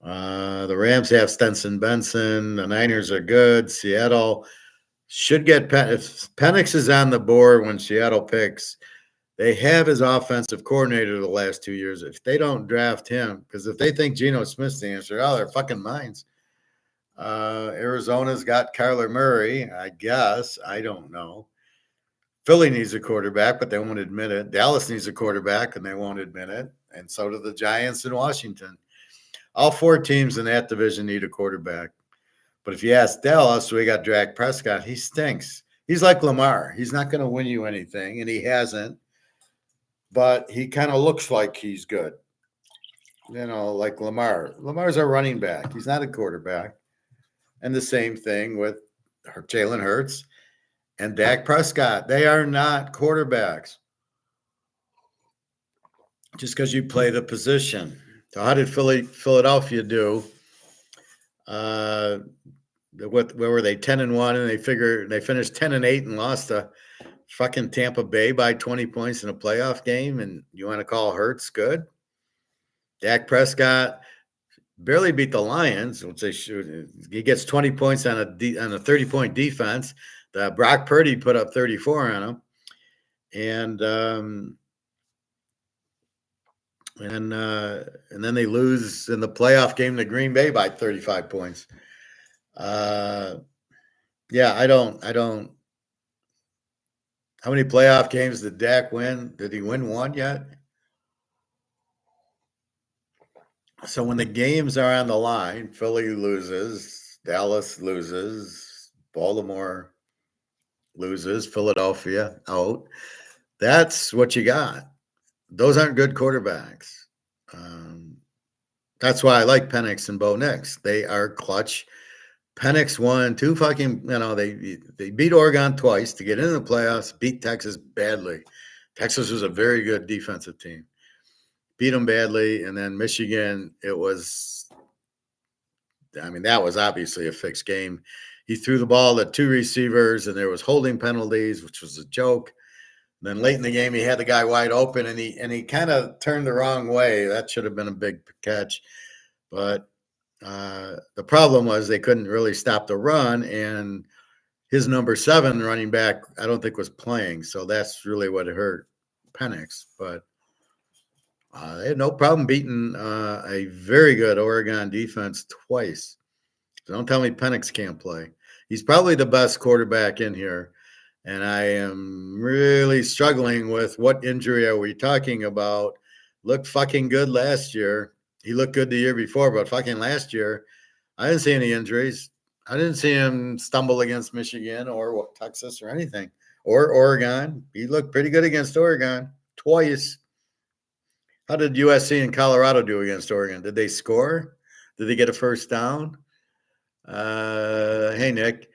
A: The Rams have Stenson Benson. The Niners are good. Seattle should get if Penix is on the board when Seattle picks. They have his offensive coordinator the last 2 years. If they don't draft him, because if they think Geno Smith's the answer, they're fucking minds. Arizona's got Kyler Murray, I guess. I don't know. Philly needs a quarterback, but they won't admit it. Dallas needs a quarterback, and they won't admit it. And so do the Giants in Washington. All 4 teams in that division need a quarterback. But if you ask Dallas, we got Dak Prescott. He stinks. He's like Lamar. He's not going to win you anything, and he hasn't. But he kind of looks like he's good. Like Lamar. Lamar's a running back. He's not a quarterback. And the same thing with Jalen Hurts and Dak Prescott. They are not quarterbacks. Just because you play the position. So how did Philadelphia do? Where were they? 10-1, and they finished 10-8 and lost to fucking Tampa Bay by 20 points in a playoff game, and you want to call Hurts good? Dak Prescott barely beat the Lions, which they should. He gets 20 points on a 30-point defense. Brock Purdy put up 34 on him, and then they lose in the playoff game to Green Bay by 35 points. I don't. How many playoff games did Dak win? Did he win one yet? So when the games are on the line, Philly loses, Dallas loses, Baltimore loses, Philadelphia out. That's what you got. Those aren't good quarterbacks. That's why I like Penix and Bo Nix. They are clutch. Penix won 2 fucking, they beat Oregon twice to get into the playoffs, beat Texas badly. Texas was a very good defensive team. Beat them badly, and then Michigan, that was obviously a fixed game. He threw the ball to 2 receivers, and there was holding penalties, which was a joke. And then late in the game, he had the guy wide open, and he kind of turned the wrong way. That should have been a big catch. But the problem was they couldn't really stop the run, and his number 7 running back, I don't think was playing. So that's really what hurt Penix. But they had no problem beating a very good Oregon defense twice. So don't tell me Penix can't play. He's probably the best quarterback in here. And I am really struggling with what injury are we talking about. Looked fucking good last year. He looked good the year before, but fucking last year, I didn't see any injuries. I didn't see him stumble against Michigan or Texas or anything, or Oregon. He looked pretty good against Oregon twice. How did USC and Colorado do against Oregon? Did they score? Did they get a first down? Hey, Nick.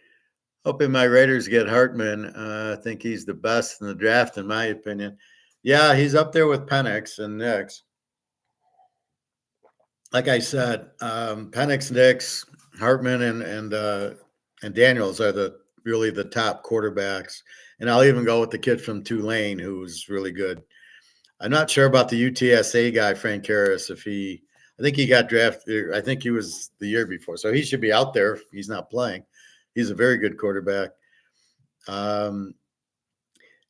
A: Hoping my Raiders get Hartman. I think he's the best in the draft, in my opinion. Yeah, he's up there with Penix and Nix. Like I said, Penix, Nix, Hartman, and Daniels are really the top quarterbacks. And I'll even go with the kid from Tulane, who's really good. I'm not sure about the UTSA guy, Frank Harris. I think he got drafted. I think he was the year before, so he should be out there if he's not playing. He's a very good quarterback.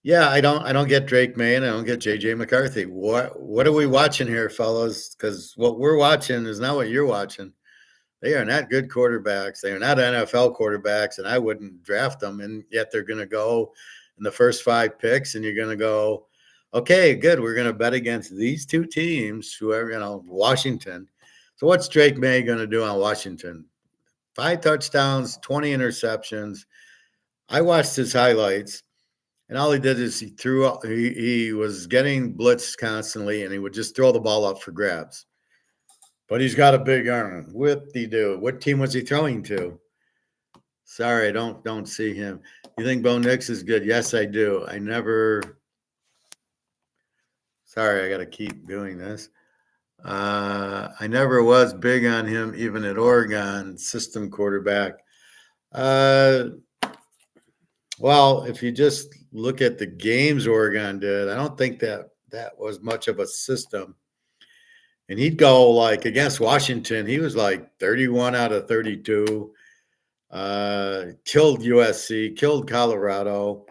A: Yeah, I don't get Drake May and I don't get JJ McCarthy. What are we watching here, fellas? Because what we're watching is not what you're watching. They are not good quarterbacks. They are not NFL quarterbacks, and I wouldn't draft them. And yet they're going to go in the first 5 picks, and you're going to go, okay, good. We're going to bet against these 2 teams, whoever, Washington. So what's Drake May going to do on Washington? 5 touchdowns, 20 interceptions. I watched his highlights, and all he did is he was getting blitzed constantly, and he would just throw the ball up for grabs. But he's got a big arm. Whip-de-doo. What team was he throwing to? Sorry, I don't see him. You think Bo Nix is good? Yes, I do. Sorry, I got to keep doing this. I never was big on him, even at Oregon, system quarterback. Well, if you just look at the games Oregon did, I don't think that was much of a system. And he'd go like against Washington, he was like 31 out of 32, killed USC, killed Colorado,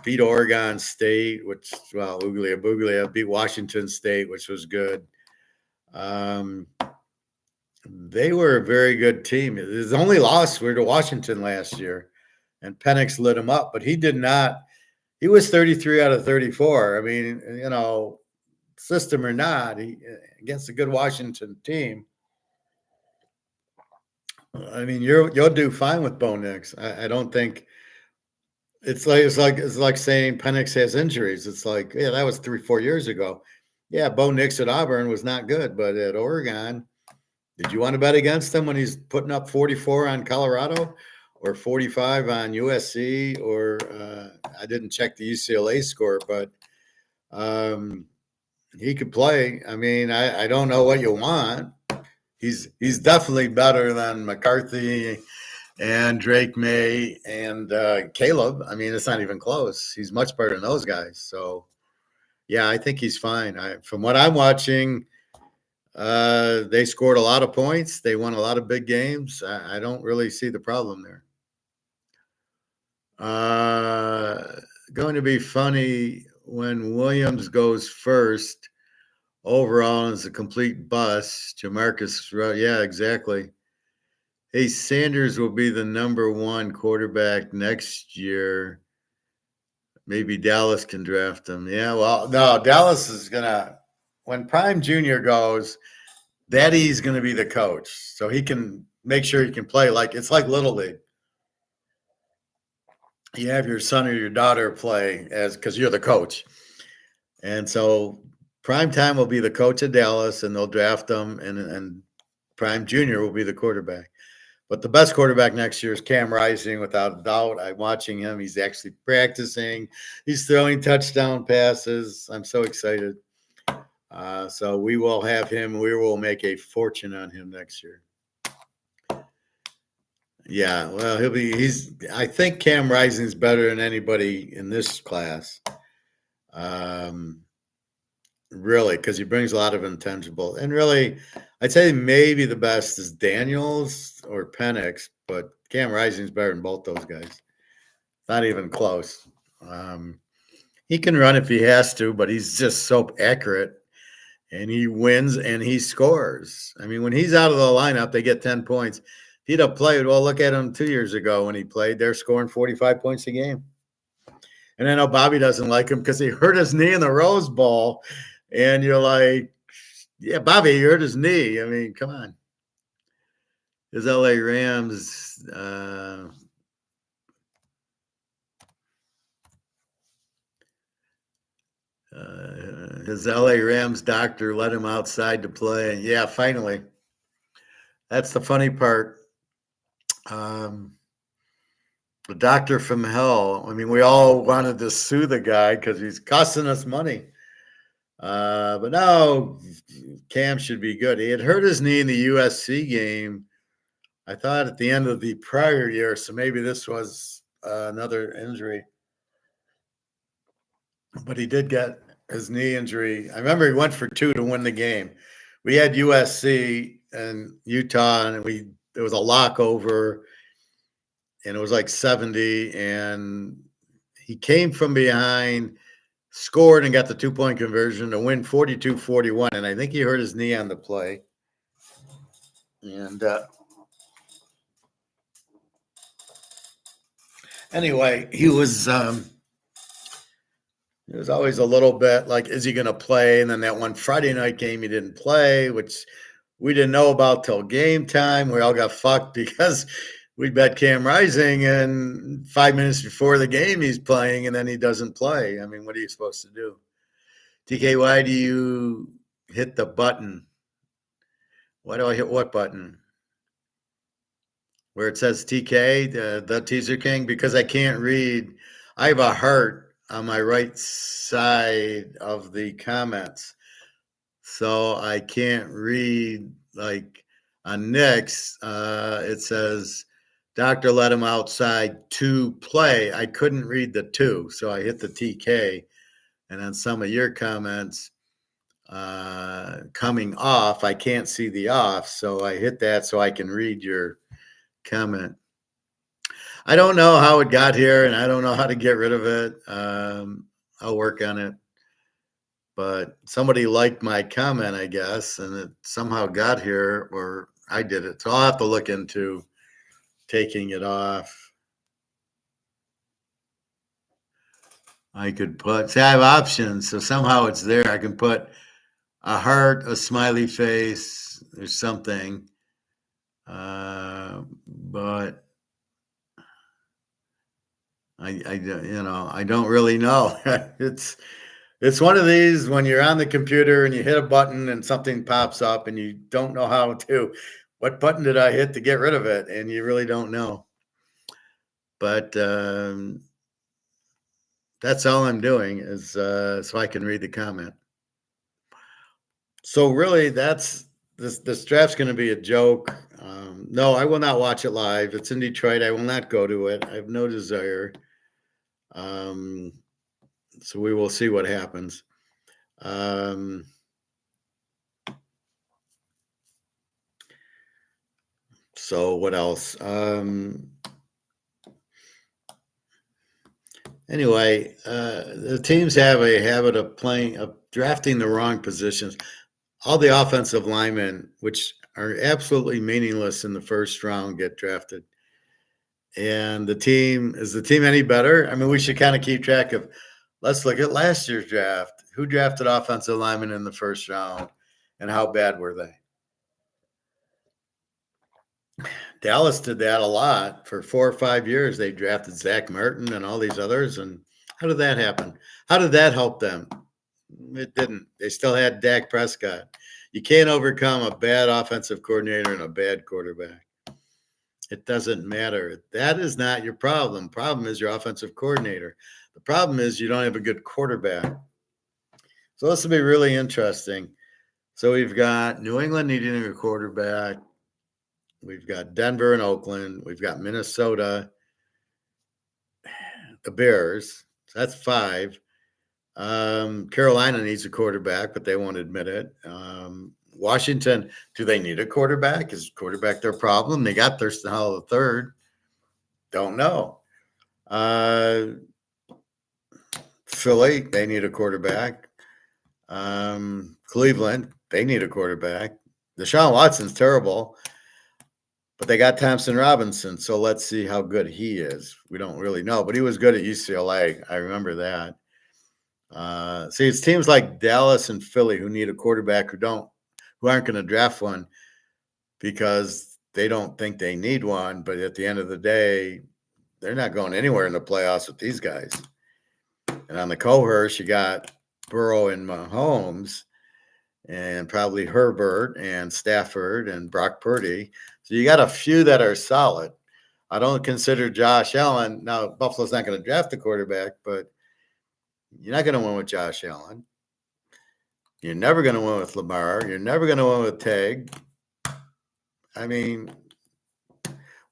A: beat Oregon State, Ooglia Booglia, beat Washington State, which was good. They were a very good team. His only loss were to Washington last year, and Penix lit him up, but he did not. He was 33 out of 34. I mean, system or not, against a good Washington team. I mean, you'll do fine with Bo Nix. I don't think it's like saying Penix has injuries. It's like, yeah, that was 3-4 years ago. Yeah, Bo Nix at Auburn was not good, but at Oregon, did you want to bet against him when he's putting up 44 on Colorado or 45 on USC? Or I didn't check the UCLA score, but he could play. I mean, I don't know what you want. He's definitely better than McCarthy and Drake May and Caleb. I mean, it's not even close. He's much better than those guys. So, yeah, I think he's fine. From what I'm watching, they scored a lot of points. They won a lot of big games. I don't really see the problem there. Going to be funny when Williams goes first overall is a complete bust. Jamarcus, yeah, exactly. Hey, Sanders will be the number 1 quarterback next year. Maybe Dallas can draft him. Yeah, well, no, Dallas is going to, when Prime Jr. goes, Daddy's going to be the coach. So he can make sure he can play it's like Little League. You have your son or your daughter play because you're the coach. And so Prime Time will be the coach of Dallas, and they'll draft him, and Prime Jr. will be the quarterback. But the best quarterback next year is Cam Rising, without a doubt. I'm watching him. He's actually practicing. He's throwing touchdown passes. I'm so excited. So we will have him. We will make a fortune on him next year. Yeah, well, I think Cam Rising's better than anybody in this class. Really, because he brings a lot of intangible. And really, I'd say maybe the best is Daniels or Penix, but Cam Rising's better than both those guys. Not even close. He can run if he has to, but he's just so accurate, and he wins and he scores. I mean, when he's out of the lineup, they get 10 points. He'd have played. Well, look at him 2 years ago when he played. They're scoring 45 points a game. And I know Bobby doesn't like him because he hurt his knee in the Rose Bowl. And you're like, yeah, Bobby, he hurt his knee. I mean, come on. His LA Rams, his LA Rams doctor let him outside to play. And yeah, finally. That's the funny part. The doctor from hell. I mean, we all wanted to sue the guy because he's costing us money. But no, Cam should be good. He had hurt his knee in the USC game, I thought, at the end of the prior year. So maybe this was another injury. But he did get his knee injury. I remember he went for 2 to win the game. We had USC and Utah, and it was a lock over, and it was like 70, and he came from behind, scored, and got the 2-point conversion to win 42-41, and I think he hurt his knee on the play. And anyway, he was always a little bit like, is he going to play? And then that one Friday night game, he didn't play, which we didn't know about till game time. We all got fucked because we bet Cam Rising, and 5 minutes before the game he's playing, and then he doesn't play. I mean, what are you supposed to do? TK, why do you hit the button? Why do I hit what button? Where it says TK, the Teaser King? Because I can't read. I have a heart on my right side of the comments, so I can't read. Like on Nick's, it says doctor let him outside to play. I couldn't read the 2, so I hit the TK. And on some of your comments coming off, I can't see the off, so I hit that so I can read your comment. I don't know how it got here, and I don't know how to get rid of it. I'll work on it. But somebody liked my comment, I guess, and it somehow got here, or I did it. So I'll have to look into taking it off. I could put, I have options, so somehow it's there. I can put a heart, a smiley face, or something. But I don't really know. It's one of these when you're on the computer and you hit a button and something pops up and you don't know how to. What button did I hit to get rid of it? And you really don't know. But that's all I'm doing is so I can read the comment. So really, that's this draft's going to be a joke. No, I will not watch it live. It's in Detroit. I will not go to it. I have no desire. So we will see what happens. So what else? Anyway, the teams have a habit of drafting the wrong positions. All the offensive linemen, which are absolutely meaningless in the first round, get drafted. And is the team any better? I mean, we should kind of keep track of, let's look at last year's draft. Who drafted offensive linemen in the first round and how bad were they? Dallas did that a lot for 4 or 5 years. They drafted Zach Martin and all these others. And how did that happen? How did that help them? It didn't. They still had Dak Prescott. You can't overcome a bad offensive coordinator and a bad quarterback. It doesn't matter. That is not your problem. Problem is your offensive coordinator. The problem is you don't have a good quarterback. So this will be really interesting. So we've got New England needing a quarterback. We've got Denver and Oakland. We've got Minnesota, the Bears. So that's 5. Carolina needs a quarterback, but they won't admit it. Washington, do they need a quarterback? Is quarterback their problem? They got their the third. Don't know. Philly, they need a quarterback. Cleveland, they need a quarterback. Deshaun Watson's terrible. But they got Thompson Robinson, so let's see how good he is. We don't really know, but he was good at UCLA. I remember that. See, it's teams like Dallas and Philly who need a quarterback who aren't going to draft one because they don't think they need one. But at the end of the day, they're not going anywhere in the playoffs with these guys. And on the cohorse, you got Burrow and Mahomes, and probably Herbert and Stafford and Brock Purdy. So you got a few that are solid. I don't consider Josh Allen. Now, Buffalo's not going to draft a quarterback, but you're not going to win with Josh Allen. You're never going to win with Lamar. You're never going to win with Tag. I mean,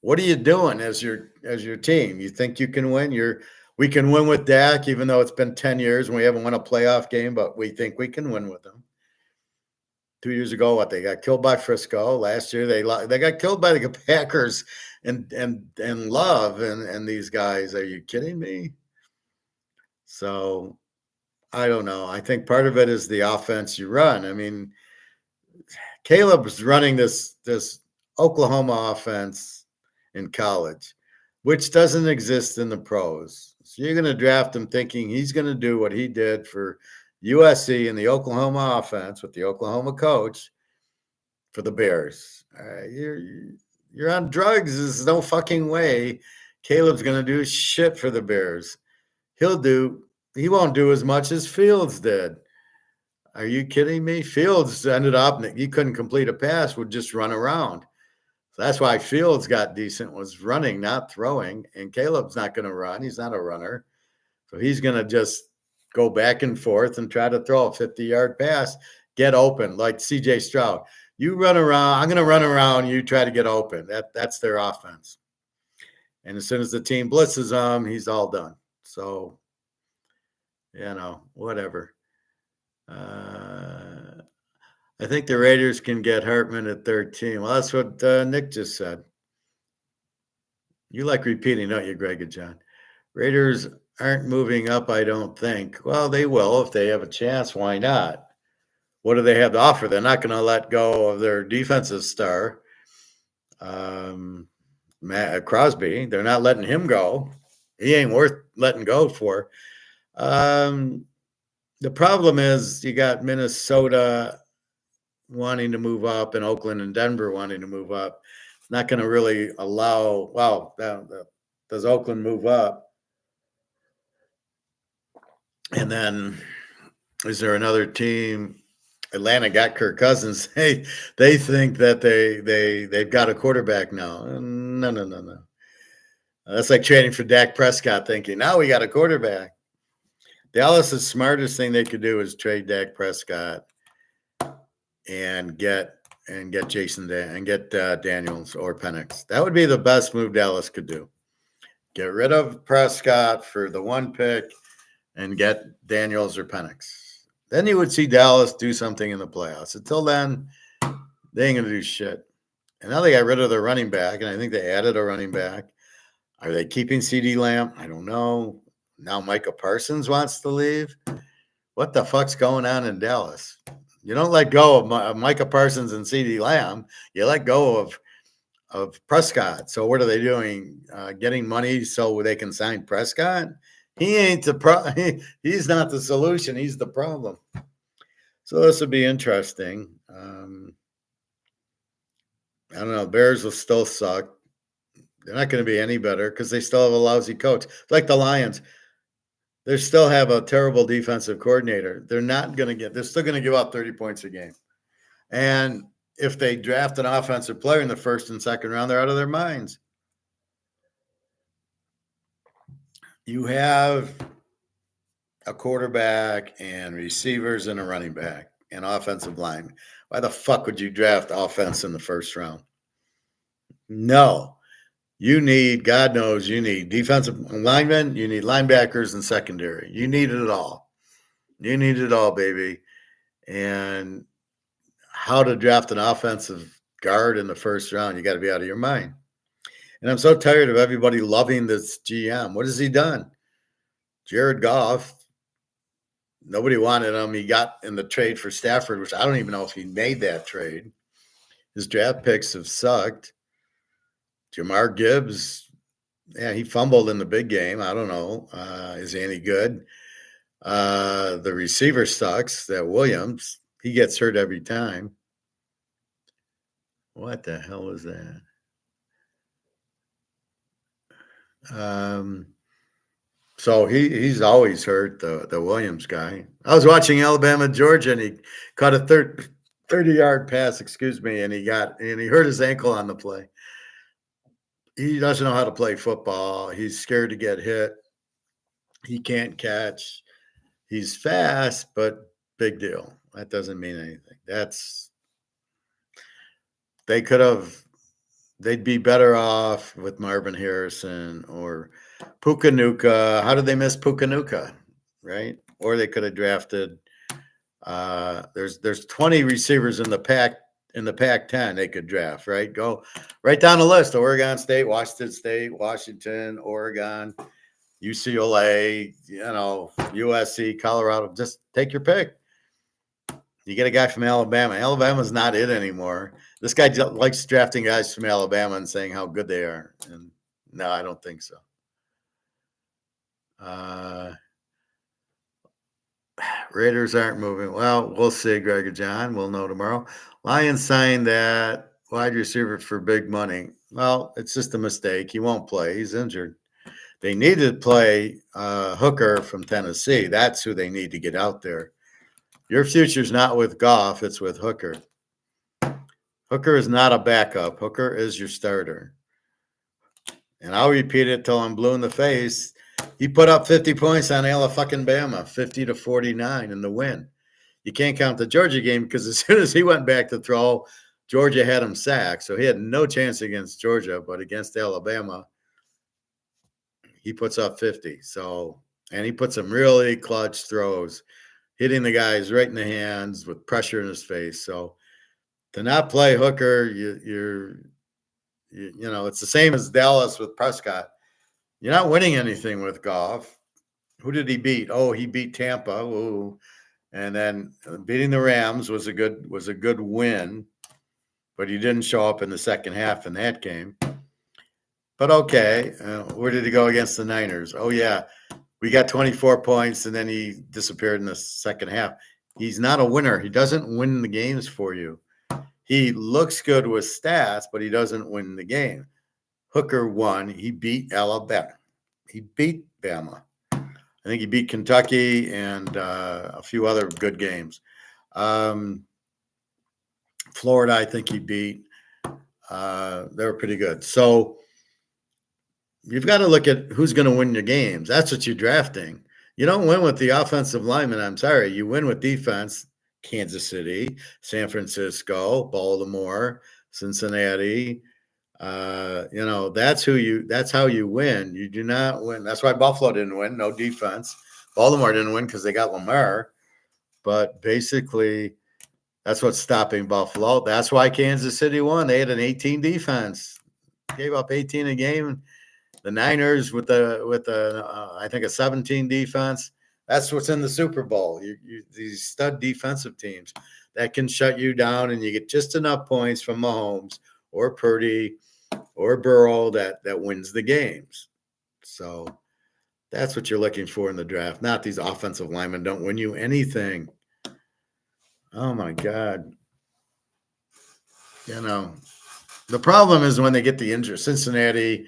A: what are you doing as your team? You think you can win? We can win with Dak, even though it's been 10 years and we haven't won a playoff game, but we think we can win with them. 2 years ago, they got killed by Frisco. Last year, they got killed by the Packers and Love and these guys. Are you kidding me? So I don't know. I think part of it is the offense you run. I mean, Caleb's running this Oklahoma offense in college, which doesn't exist in the pros. So you're going to draft him thinking he's going to do what he did for USC in the Oklahoma offense with the Oklahoma coach for the Bears. You're on drugs. There's no fucking way Caleb's going to do shit for the Bears. He won't do as much as Fields did. Are you kidding me? Fields ended up, he couldn't complete a pass, would just run around. So that's why Fields got decent, was running, not throwing. And Caleb's not going to run. He's not a runner. So he's going to just go back and forth and try to throw a 50-yard pass, get open, like C.J. Stroud. You run around, I'm going to run around, you try to get open. That's their offense. And as soon as the team blitzes him, he's all done. So, whatever. I think the Raiders can get Hartman at 13. Well, that's what Nick just said. You like repeating, don't you, Greg and John? Raiders aren't moving up, I don't think. Well, they will if they have a chance. Why not? What do they have to offer? They're not going to let go of their defensive star, Matt Crosby. They're not letting him go. He ain't worth letting go for. The problem is you got Minnesota wanting to move up and Oakland and Denver wanting to move up. It's not going to really allow. Well, does Oakland move up? And then is there another team? Atlanta got Kirk Cousins. They think that they've got a quarterback now. No. That's like trading for Dak Prescott, thinking now we got a quarterback. Dallas's smartest thing they could do is trade Dak Prescott and get Jason and get Daniels or Penix. That would be the best move Dallas could do. Get rid of Prescott for the one pick and get Daniels or Penix. Then you would see Dallas do something in the playoffs. Until then, they ain't going to do shit. And now they got rid of their running back, and I think they added a running back. Are they keeping CeeDee Lamb? I don't know. Now Micah Parsons wants to leave. What the fuck's going on in Dallas? You don't let go of Micah Parsons and CeeDee Lamb. You let go of Prescott. So what are they doing? Getting money so they can sign Prescott? He ain't he's not the solution. He's the problem. So this would be interesting. I don't know. Bears will still suck. They're not going to be any better because they still have a lousy coach. Like the Lions. They still have a terrible defensive coordinator. They're still going to give up 30 points a game. And if they draft an offensive player in the first and second round, they're out of their minds. You have a quarterback and receivers and a running back and offensive line. Why the fuck would you draft offense in the first round? No. God knows you need defensive linemen, you need linebackers and secondary. You need it all. You need it all, baby. And how to draft an offensive guard in the first round, you got to be out of your mind. And I'm so tired of everybody loving this GM. What has he done? Jared Goff, nobody wanted him. He got in the trade for Stafford, which I don't even know if he made that trade. His draft picks have sucked. Jamar Gibbs, yeah, he fumbled in the big game. I don't know. Is he any good? The receiver sucks. That Williams, he gets hurt every time. What the hell was that? So he's always hurt, the Williams guy. I was watching Alabama Georgia, and he caught a 30-yard pass, excuse me, and he hurt his ankle on the play. He doesn't know how to play football. He's scared to get hit. He can't catch. He's fast, but big deal. That doesn't mean anything. They'd be better off with Marvin Harrison or Pukanuka. How did they miss Pukanuka? Right? Or they could have drafted. There's 20 receivers in the Pac-10 they could draft. Right? Go right down the list: Oregon State, Washington, Oregon, UCLA, USC, Colorado. Just take your pick. You get a guy from Alabama. Alabama's not it anymore. This guy likes drafting guys from Alabama and saying how good they are. And no, I don't think so. Raiders aren't moving. Well, we'll see, Greg or John. We'll know tomorrow. Lions signed that wide receiver for big money. Well, it's just a mistake. He won't play. He's injured. They need to play Hooker from Tennessee. That's who they need to get out there. Your future's not with Goff. It's with Hooker. Hooker is not a backup. Hooker is your starter. And I'll repeat it till I'm blue in the face. He put up 50 points on Alabama, 50-49 in the win. You can't count the Georgia game because as soon as he went back to throw, Georgia had him sacked. So he had no chance against Georgia, but against Alabama, he puts up 50. And he put some really clutch throws, hitting the guys right in the hands with pressure in his face. So to not play Hooker, it's the same as Dallas with Prescott. You're not winning anything with Goff. Who did he beat? Oh, he beat Tampa. Ooh. And then beating the Rams was a good win, but he didn't show up in the second half in that game. But okay, where did he go against the Niners? Oh yeah, we got 24 points, and then he disappeared in the second half. He's not a winner. He doesn't win the games for you. He looks good with stats, but he doesn't win the game. Hooker won. He beat Alabama. He beat Bama. I think he beat Kentucky and a few other good games. Florida, I think he beat. They were pretty good. So you've got to look at who's going to win your games. That's what you're drafting. You don't win with the offensive lineman. I'm sorry. You win with defense. Kansas City, San Francisco, Baltimore, Cincinnati. That's how you win. You do not win. That's why Buffalo didn't win. No defense. Baltimore didn't win because they got Lamar. But basically, that's what's stopping Buffalo. That's why Kansas City won. They had an 18 defense. Gave up 18 a game. The Niners with I think a 17 defense. That's what's in the Super Bowl. These stud defensive teams that can shut you down, and you get just enough points from Mahomes or Purdy or Burrow that wins the games. So that's what you're looking for in the draft. Not these offensive linemen don't win you anything. Oh my God. The problem is when they get the injury. Cincinnati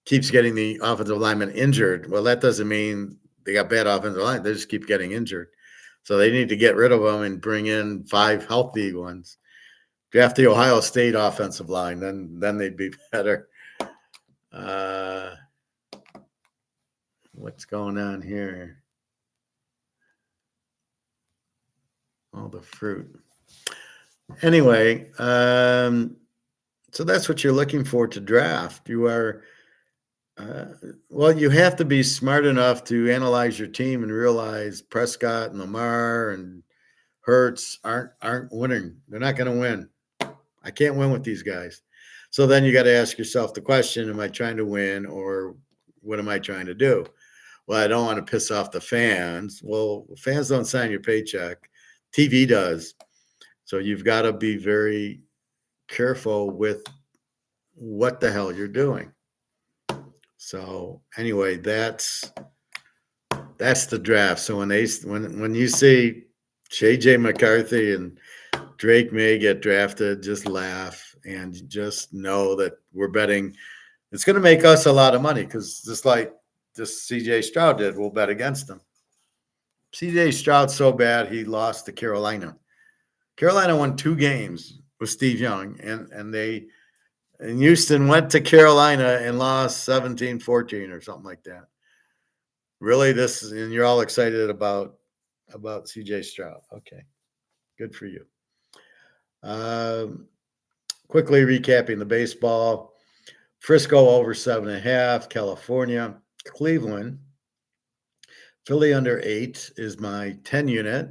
A: keeps getting the offensive lineman injured. Well, that doesn't mean they got bad offensive line. They just keep getting injured. So they need to get rid of them and bring in 5 healthy ones. Draft the Ohio State offensive line, then they'd be better. What's going on here? All the fruit. Anyway, so that's what you're looking for to draft. You are you have to be smart enough to analyze your team and realize Prescott and Lamar and Hurts aren't winning. They're not going to win. I can't win with these guys. So then you got to ask yourself the question, am I trying to win or what am I trying to do? Well, I don't want to piss off the fans. Well, fans don't sign your paycheck. TV does. So you've got to be very careful with what the hell you're doing. So anyway, that's the draft. So when you see JJ McCarthy and Drake May get drafted, just laugh and just know that we're betting. It's going to make us a lot of money because just like this CJ Stroud did, we'll bet against them. CJ Stroud's so bad he lost to Carolina. Carolina won 2 games with Steve Young, and Houston went to Carolina and lost 17-14 or something like that. Really, and you're all excited about CJ Stroud. Okay, good for you. Quickly recapping the baseball. Frisco over 7.5. California, Cleveland. Philly under 8 is my 10 unit.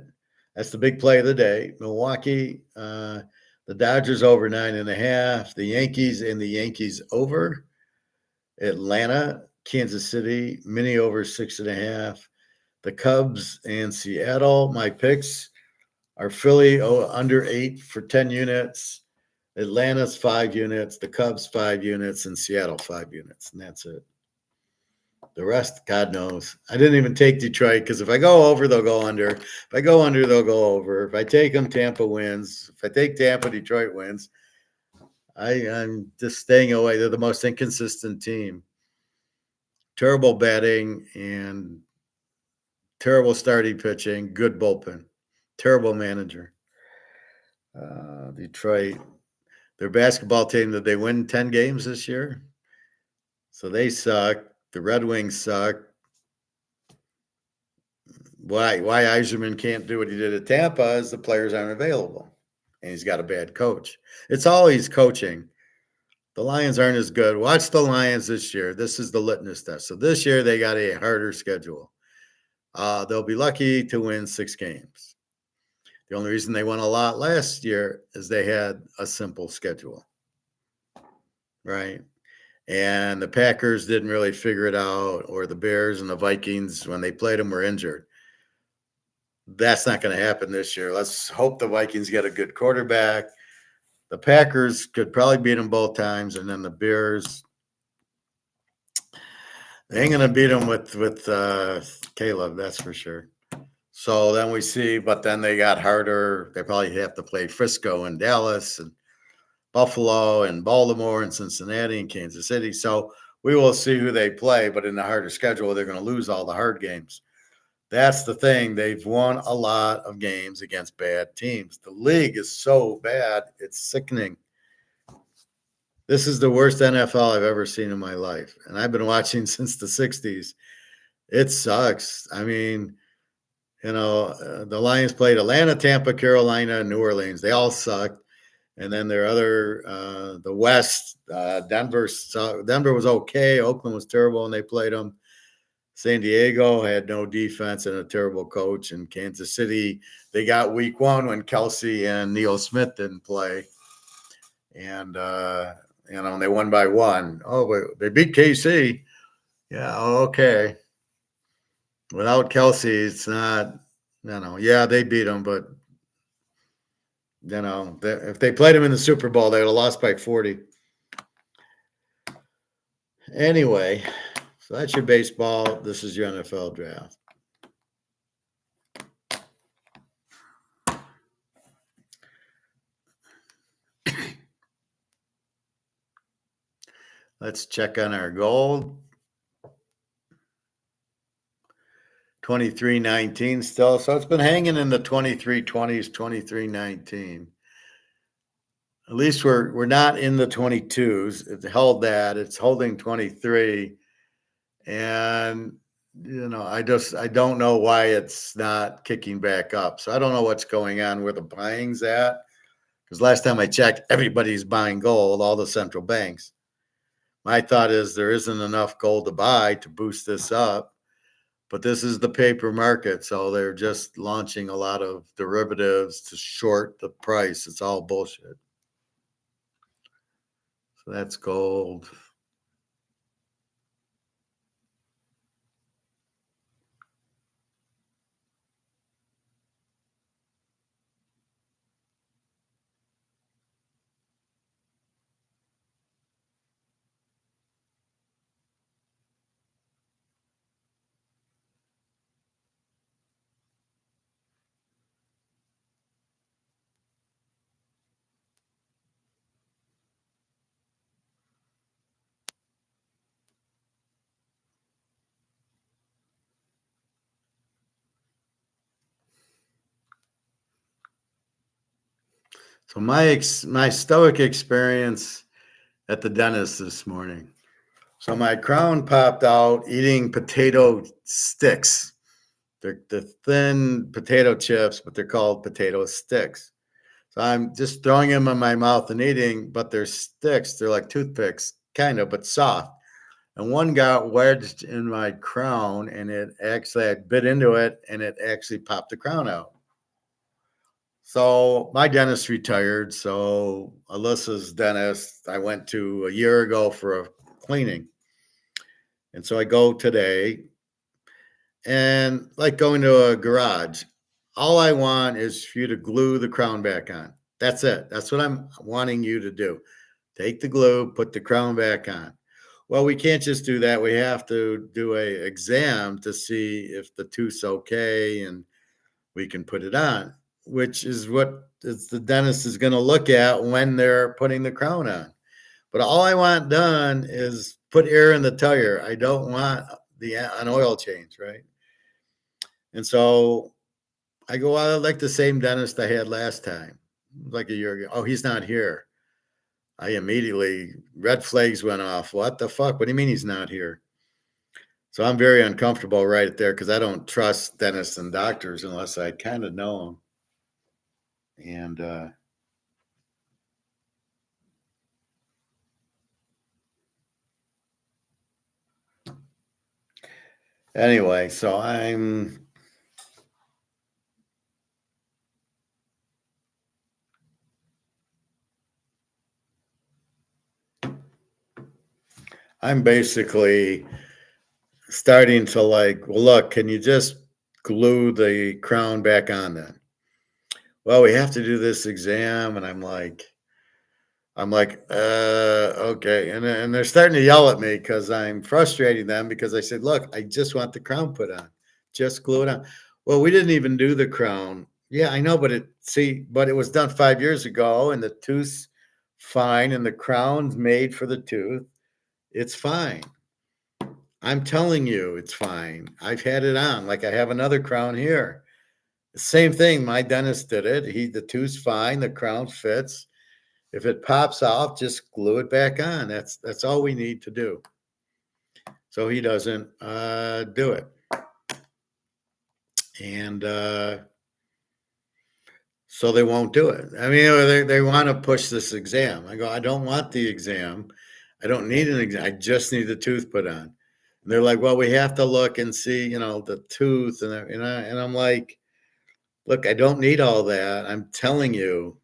A: That's the big play of the day. Milwaukee, the Dodgers over 9.5. The Yankees over. Atlanta, Kansas City, mini over 6.5. The Cubs and Seattle. My picks are Philly under 8 for 10 units. Atlanta's 5 units. The Cubs 5 units, and Seattle 5 units, and that's it. The rest, God knows. I didn't even take Detroit because if I go over, they'll go under. If I go under, they'll go over. If I take them, Tampa wins. If I take Tampa, Detroit wins. I'm just staying away. They're the most inconsistent team. Terrible batting and terrible starting pitching. Good bullpen. Terrible manager. Detroit, their basketball team, did they win 10 games this year? So they suck. The Red Wings suck. Why Yzerman can't do what he did at Tampa is the players aren't available, and he's got a bad coach. It's always coaching. The Lions aren't as good. Watch the Lions this year. This is the litmus test. So this year they got a harder schedule. They'll be lucky to win 6 games. The only reason they won a lot last year is they had a simple schedule, right? And the Packers didn't really figure it out, or the Bears and the Vikings, when they played them, were injured. That's not going to happen this year. Let's hope the Vikings get a good quarterback. The Packers could probably beat them both times, and then the Bears, they ain't going to beat them with Caleb, that's for sure. So then we see, but then they got harder. They probably have to play Frisco and Dallas and Buffalo and Baltimore and Cincinnati and Kansas City. So we will see who they play, but in the harder schedule, they're going to lose all the hard games. That's the thing. They've won a lot of games against bad teams. The league is so bad, it's sickening. This is the worst NFL I've ever seen in my life, and I've been watching since the 60s. It sucks. I mean, the Lions played Atlanta, Tampa, Carolina, and New Orleans. They all sucked. And then their other, the West, Denver was okay. Oakland was terrible, and they played them. San Diego had no defense and a terrible coach. And Kansas City, they got week 1 when Kelsey and Neil Smith didn't play. And, they won by 1. Oh, but they beat KC. Yeah, okay. Without Kelsey, it's not, yeah, they beat them, but, if they played them in the Super Bowl, they would have lost by 40. Anyway, so that's your baseball. This is your NFL draft. Let's check on our gold. 23.19 still. So it's been hanging in the 23.20s, 23.19. At least we're not in the 22s. It held that. It's holding 23. And I don't know why it's not kicking back up. So I don't know what's going on where the buying's at. Because last time I checked, everybody's buying gold, all the central banks. My thought is there isn't enough gold to buy to boost this up. But this is the paper market, so they're just launching a lot of derivatives to short the price. It's all bullshit. So that's gold. So my stoic experience at the dentist this morning. So my crown popped out eating potato sticks. They're the thin potato chips, but they're called potato sticks. So I'm just throwing them in my mouth and eating, but they're sticks. They're like toothpicks, kind of, but soft. And one got wedged in my crown, and it actually I bit into it, and it actually popped the crown out. So my dentist retired. So Alyssa's dentist, I went to a year ago for a cleaning. And so I go today, and like going to a garage, all I want is for you to glue the crown back on. That's it. That's what I'm wanting you to do. Take the glue, put the crown back on. Well, we can't just do that. We have to do a exam to see if the tooth's okay and we can put it on, which is what the dentist is going to look at when they're putting the crown on. But all I want done is put air in the tire. I don't want an oil change, right? And so I go, I like the same dentist I had last time, like a year ago. Oh, he's not here. I immediately, red flags went off. What the fuck? What do you mean he's not here? So I'm very uncomfortable right there because I don't trust dentists and doctors unless I kind of know them. And anyway, so I'm basically starting to like, well, look, can you just glue the crown back on then? Well, we have to do this exam. And I'm like, okay. And they're starting to yell at me because I'm frustrating them because I said, look, I just want the crown put on. Just glue it on. Well, we didn't even do the crown. Yeah, I know, but it was done 5 years ago and the tooth's fine and the crown's made for the tooth. It's fine. I'm telling you, it's fine. I've had it on. Like I have another crown here. Same thing. My dentist did it. The tooth's fine. The crown fits. If it pops off, just glue it back on. That's all we need to do. So he doesn't do it. And so they won't do it. I mean, they want to push this exam. I go, I don't want the exam. I don't need an exam. I just need the tooth put on. And they're like, well, we have to look and see, the tooth. And I'm like, look, I don't need all that. I'm telling you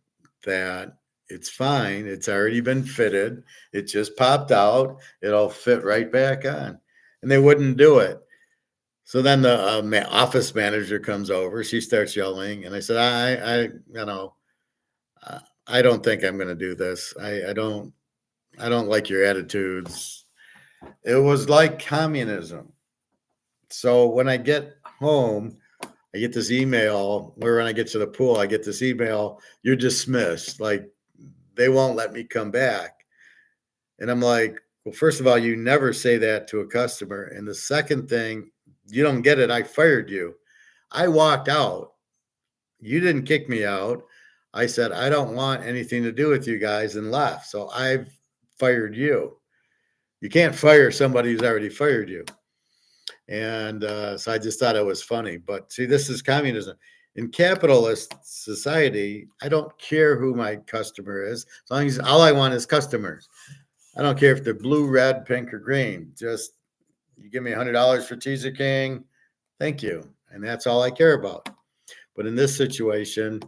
A: that it's fine. It's already been fitted. It just popped out. It'll fit right back on. And they wouldn't do it. So then the office manager comes over. She starts yelling. And I said, I don't think I'm going to do this. I don't like your attitudes. It was like communism. So when I get home, I get this email where when I get to the pool, I get this email, you're dismissed. Like they won't let me come back. And I'm like, well, first of all, you never say that to a customer. And the second thing, you don't get it. I fired you. I walked out. You didn't kick me out. I said, I don't want anything to do with you guys and left. So I've fired you. You can't fire somebody who's already fired you. And so I just thought it was funny. But see, this is communism. In capitalist society, I don't care who my customer is. As long as all I want is customers. I don't care if they're blue, red, pink, or green. Just you give me $100 for Teaserking, thank you. And that's all I care about. But in this situation,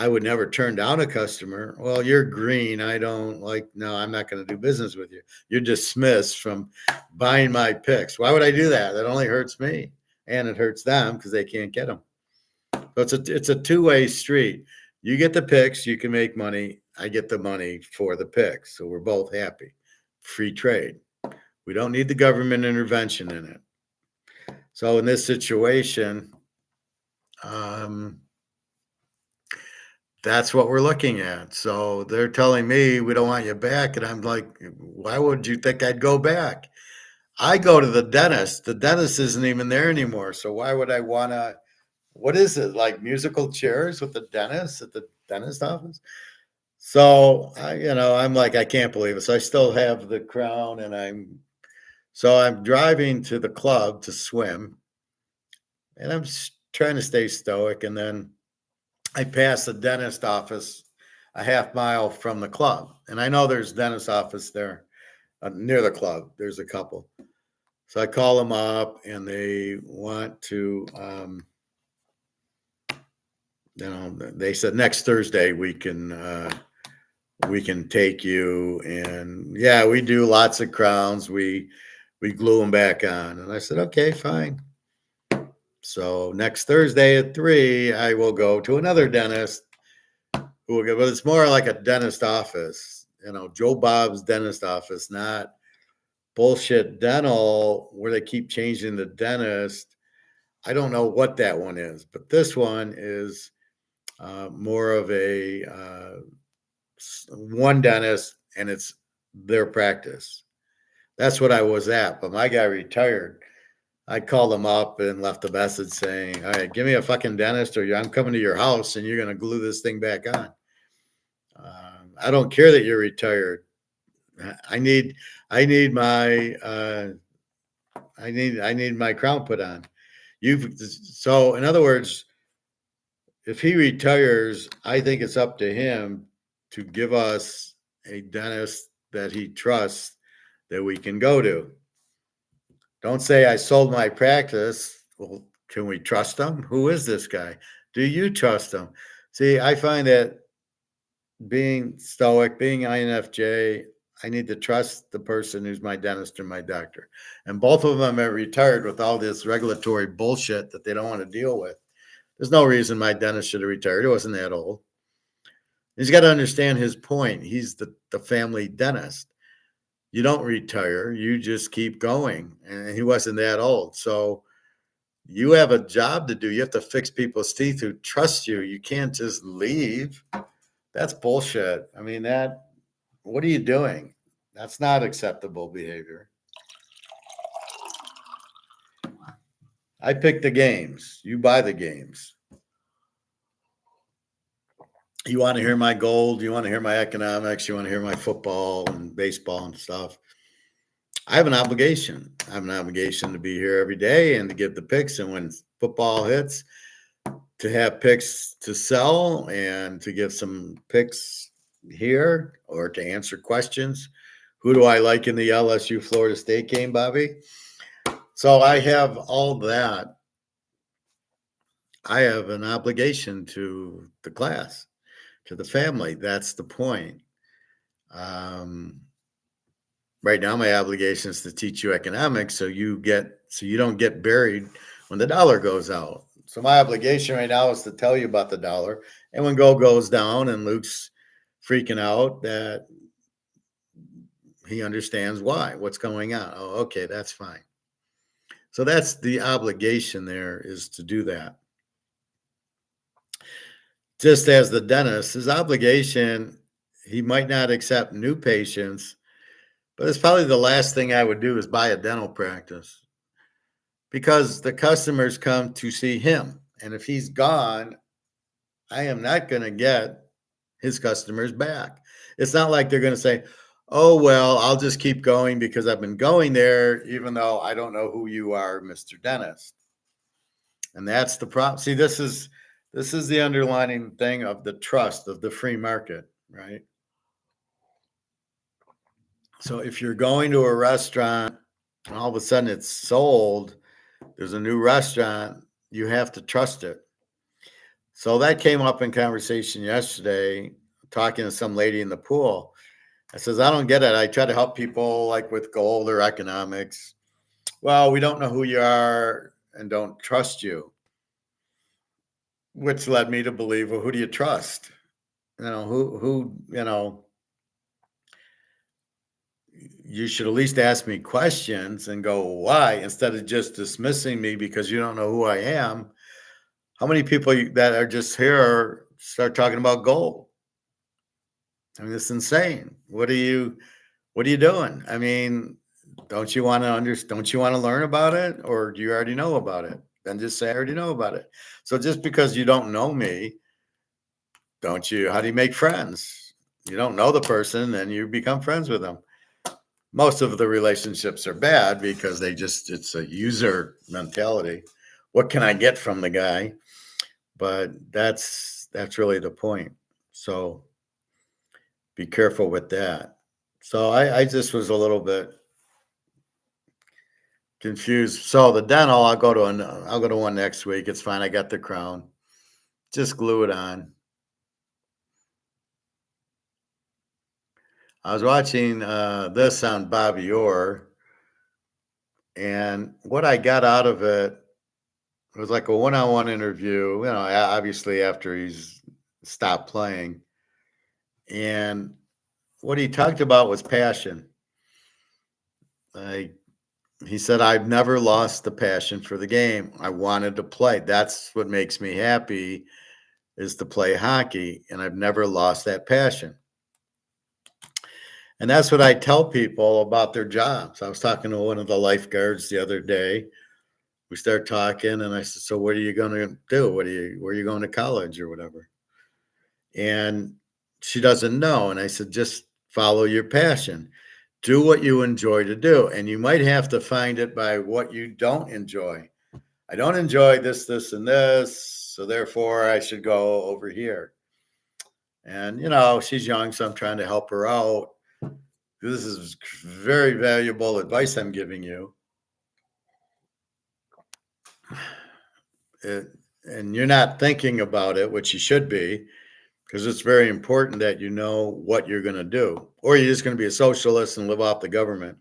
A: I would never turn down a customer. Well, you're green. I don't like, no, I'm not going to do business with you. You're dismissed from buying my picks. Why would I do that? That only hurts me and it hurts them because they can't get them. So it's a two-way street. You get the picks, you can make money. I get the money for the picks. So we're both happy. Free trade. We don't need the government intervention in it. So in this situation, that's what we're looking at. So they're telling me we don't want you back. And I'm like, why would you think I'd go back? I go to the dentist. The dentist isn't even there anymore. So why would I want to? What is it, like musical chairs with the dentist at the dentist office? So I'm like, I can't believe it. So I still have the crown, and I'm driving to the club to swim, and trying to stay stoic. And then I pass the dentist office a half mile from the club, and I know there's dentist office there near the club. There's a couple. So I call them up, and they want to, they said next Thursday we can take you, and yeah, we do lots of crowns. We glue them back on, and I said, okay, fine. So next Thursday at 3, I will go to another dentist who will get, but it's more like a dentist office, Joe Bob's dentist office, not bullshit dental where they keep changing the dentist. I don't know what that one is, but this one is more of a one dentist, and it's their practice. That's what I was at, but my guy retired. I called him up and left a message saying, all right, give me a fucking dentist, or I'm coming to your house and you're going to glue this thing back on. I don't care that you're retired. I need my I need my crown put on. So in other words, if he retires, I think it's up to him to give us a dentist that he trusts that we can go to. Don't say I sold my practice. Well, can we trust him? Who is this guy? Do you trust him? See, I find that being stoic, being INFJ, I need to trust the person who's my dentist or my doctor. And both of them are retired with all this regulatory bullshit that they don't want to deal with. There's no reason my dentist should have retired. He wasn't that old. He's got to understand his point. He's the family dentist. You don't retire. You just keep going. And he wasn't that old. So you have a job to do. You have to fix people's teeth who trust you. You can't just leave. That's bullshit. I mean, what are you doing? That's not acceptable behavior. I pick the games. You buy the games. You want to hear my gold? You want to hear my economics? You want to hear my football and baseball and stuff? I have an obligation. I have an obligation to be here every day and to give the picks. And when football hits, to have picks to sell and to give some picks here or to answer questions. Who do I like in the LSU Florida State game, Bobby? So I have all that. I have an obligation to the class, to the family. That's the point. Right now, my obligation is to teach you economics so you don't get buried when the dollar goes out. So my obligation right now is to tell you about the dollar. And when gold goes down and Luke's freaking out, that he understands what's going on. Oh, okay, that's fine. So that's the obligation there, is to do that. Just as the dentist, his obligation, he might not accept new patients, but it's probably the last thing I would do is buy a dental practice, because the customers come to see him. And if he's gone, I am not going to get his customers back. It's not like they're going to say, oh, well, I'll just keep going because I've been going there, even though I don't know who you are, Mr. Dentist. And that's the problem. See, this is the underlining thing of the trust of the free market, right? So if you're going to a restaurant and all of a sudden it's sold, there's a new restaurant, you have to trust it. So that came up in conversation yesterday, talking to some lady in the pool. I says, I don't get it. I try to help people like with gold or economics. Well, we don't know who you are and don't trust you, which led me to believe, well, who do you trust? You should at least ask me questions and go, why, instead of just dismissing me because you don't know who I am. How many people that are just here start talking about gold? I mean, it's insane. What are you doing? I mean, don't you want to learn about it, or do you already know about it? Then just say I already know about it. So just because you don't know me, how do you make friends? You don't know the person and you become friends with them. Most of the relationships are bad because it's a user mentality. What can I get from the guy? But that's really the point. So be careful with that. So I just was a little bit confused. So the dental, I'll go to one next week. It's fine. I got the crown. Just glue it on. I was watching this on Bobby Orr, and what I got out of it was like a one-on-one interview. Obviously after he's stopped playing, and what he talked about was passion. Like he said, I've never lost the passion for the game. I wanted to play. That's what makes me happy is to play hockey, and I've never lost that passion. And that's what I tell people about their jobs. I was talking to one of the lifeguards the other day. We started talking, and I said, "So, what are you going to do? Where are you going to college or whatever?" And she doesn't know. And I said, "Just follow your passion. Do what you enjoy to do, and you might have to find it by what you don't enjoy. I don't enjoy this, this, and this, so therefore I should go over here." And she's young, so I'm trying to help her out. This is very valuable advice I'm giving you. And you're not thinking about it, which you should be, because it's very important that you know what you're going to do. Or you're just going to be a socialist and live off the government,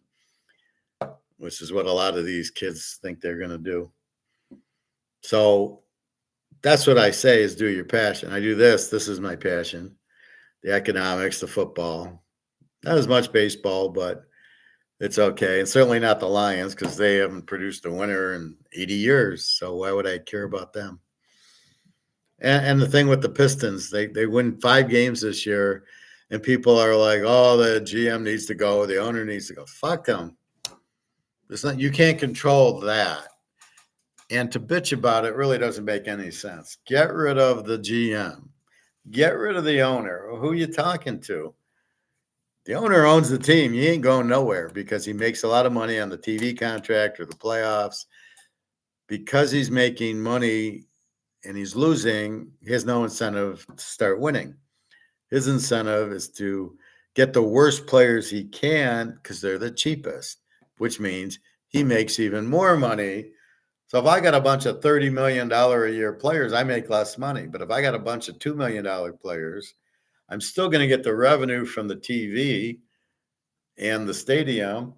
A: which is what a lot of these kids think they're going to do. So that's what I say is do your passion. I do this. This is my passion. The economics, the football. Not as much baseball, but it's okay. And certainly not the Lions because they haven't produced a winner in 80 years. So why would I care about them? And the thing with the Pistons, they win 5 games this year, and people are like, "Oh, the GM needs to go, the owner needs to go." Fuck them. You can't control that. And to bitch about it really doesn't make any sense. Get rid of the GM. Get rid of the owner. Who are you talking to? The owner owns the team. He ain't going nowhere because he makes a lot of money on the TV contract or the playoffs. Because he's making money and he's losing, he has no incentive to start winning. His incentive is to get the worst players he can because they're the cheapest, which means he makes even more money. So if I got a bunch of $30 million a year players, I make less money. But if I got a bunch of $2 million players, I'm still going to get the revenue from the TV and the stadium.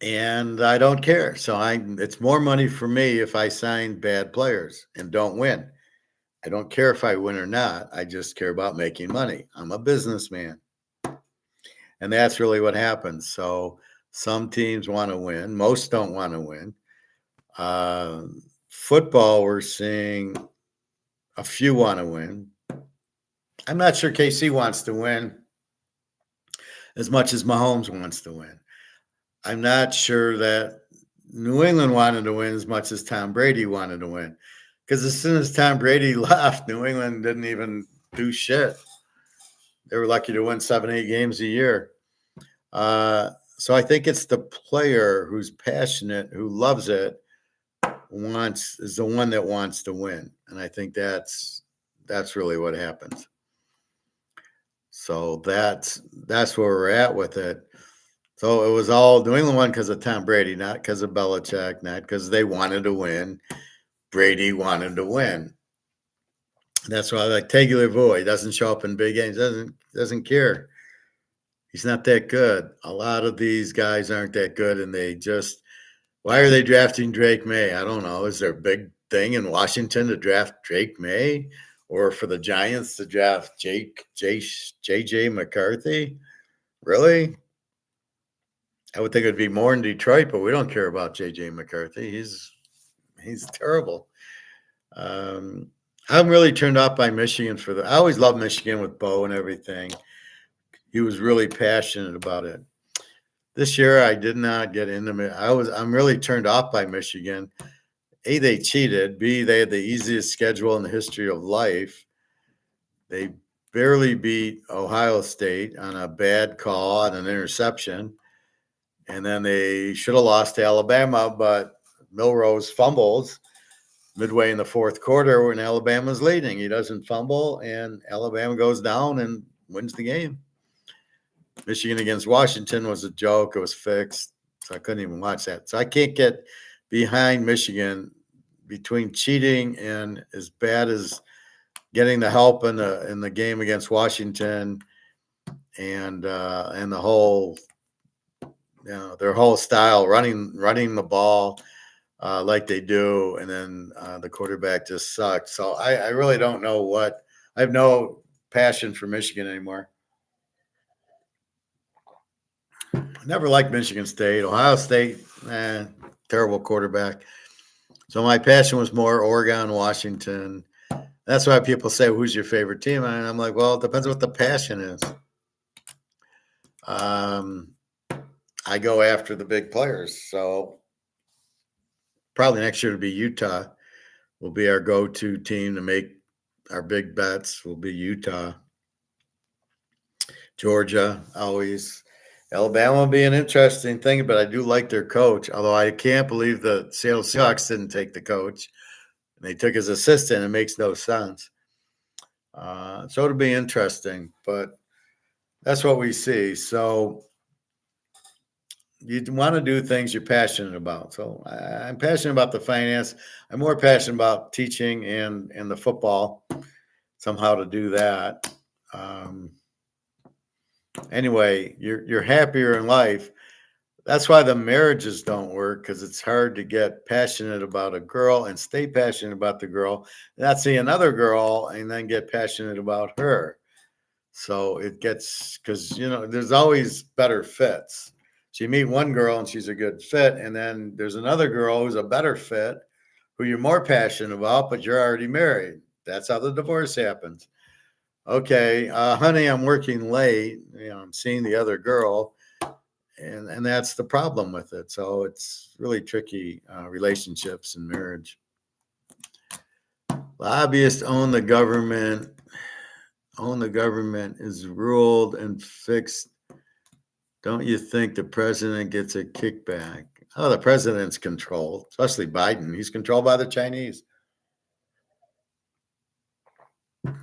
A: And I don't care. So it's more money for me if I sign bad players and don't win. I don't care if I win or not. I just care about making money. I'm a businessman. And that's really what happens. So some teams want to win. Most don't want to win. Football, we're seeing a few want to win. I'm not sure KC wants to win as much as Mahomes wants to win. I'm not sure that New England wanted to win as much as Tom Brady wanted to win. Because as soon as Tom Brady left, New England didn't even do shit. They were lucky to win 7, 8 games a year. So I think it's the player who's passionate, who loves it, is the one that wants to win. And I think that's really what happens. So that's where we're at with it. So it was all New England won because of Tom Brady, not because of Belichick, not because they wanted to win. Brady wanted to win. That's why I like Tagovailoa. He doesn't show up in big games. Doesn't care. He's not that good. A lot of these guys aren't that good, and why are they drafting Drake May? I don't know. Is there a big thing in Washington to draft Drake May, or for the Giants to draft JJ McCarthy? Really? I would think it'd be more in Detroit, but we don't care about JJ McCarthy. He's terrible. I'm really turned off by Michigan I always loved Michigan with Bo and everything. He was really passionate about it. This year, I did not get into it. I'm really turned off by Michigan. A, they cheated. B, they had the easiest schedule in the history of life. They barely beat Ohio State on a bad call on an interception. And then they should have lost to Alabama, but Milrose fumbles midway in the fourth quarter when Alabama's leading. He doesn't fumble, and Alabama goes down and wins the game. Michigan against Washington was a joke. It was fixed, so I couldn't even watch that. So I can't get behind Michigan between cheating and as bad as getting the help in the game against Washington and the whole their whole style running the ball like they do, and then the quarterback just sucks. So I really don't know what. I have no passion for Michigan anymore. I never liked Michigan State. Ohio State, terrible quarterback. So my passion was more Oregon, Washington. That's why people say, "Who's your favorite team?" And I'm like, well, it depends what the passion is. I go after the big players. So probably next year to be Utah will be our go-to team to make our big bets. Will be Utah, Georgia, always. Alabama will be an interesting thing, but I do like their coach. Although I can't believe the Seattle Seahawks didn't take the coach. They took his assistant. It makes no sense. So it'll be interesting, but that's what we see. So you want to do things you're passionate about. So I'm passionate about the finance. I'm more passionate about teaching and the football, somehow to do that. Anyway, you're happier in life. That's why the marriages don't work, because it's hard to get passionate about a girl and stay passionate about the girl, and not see another girl and then get passionate about her. So it gets, because there's always better fits. So you meet one girl and she's a good fit, and then there's another girl who's a better fit, who you're more passionate about, but you're already married. That's how the divorce happens. Okay, honey, I'm working late. I'm seeing the other girl, and that's the problem with it. So it's really tricky relationships and marriage. Lobbyists own the government. Own the government is ruled and fixed. Don't you think the president gets a kickback? Oh, the president's controlled, especially Biden. He's controlled by the Chinese.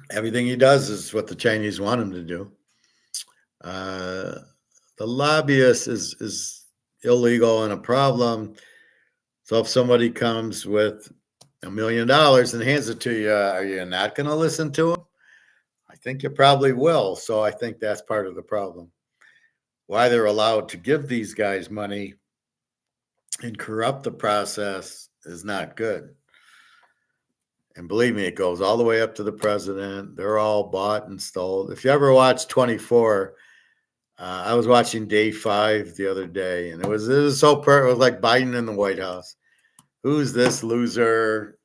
A: Everything he does is what the Chinese want him to do. The lobbyist is illegal and a problem. So if somebody comes with $1 million and hands it to you, are you not going to listen to him? I think you probably will. So I think that's part of the problem. Why they're allowed to give these guys money and corrupt the process is not good. And believe me, it goes all the way up to the president. They're all bought and stole. If you ever watch 24, I was watching day 5 the other day, and it was so perfect. It was like Biden in the White House. Who's this loser?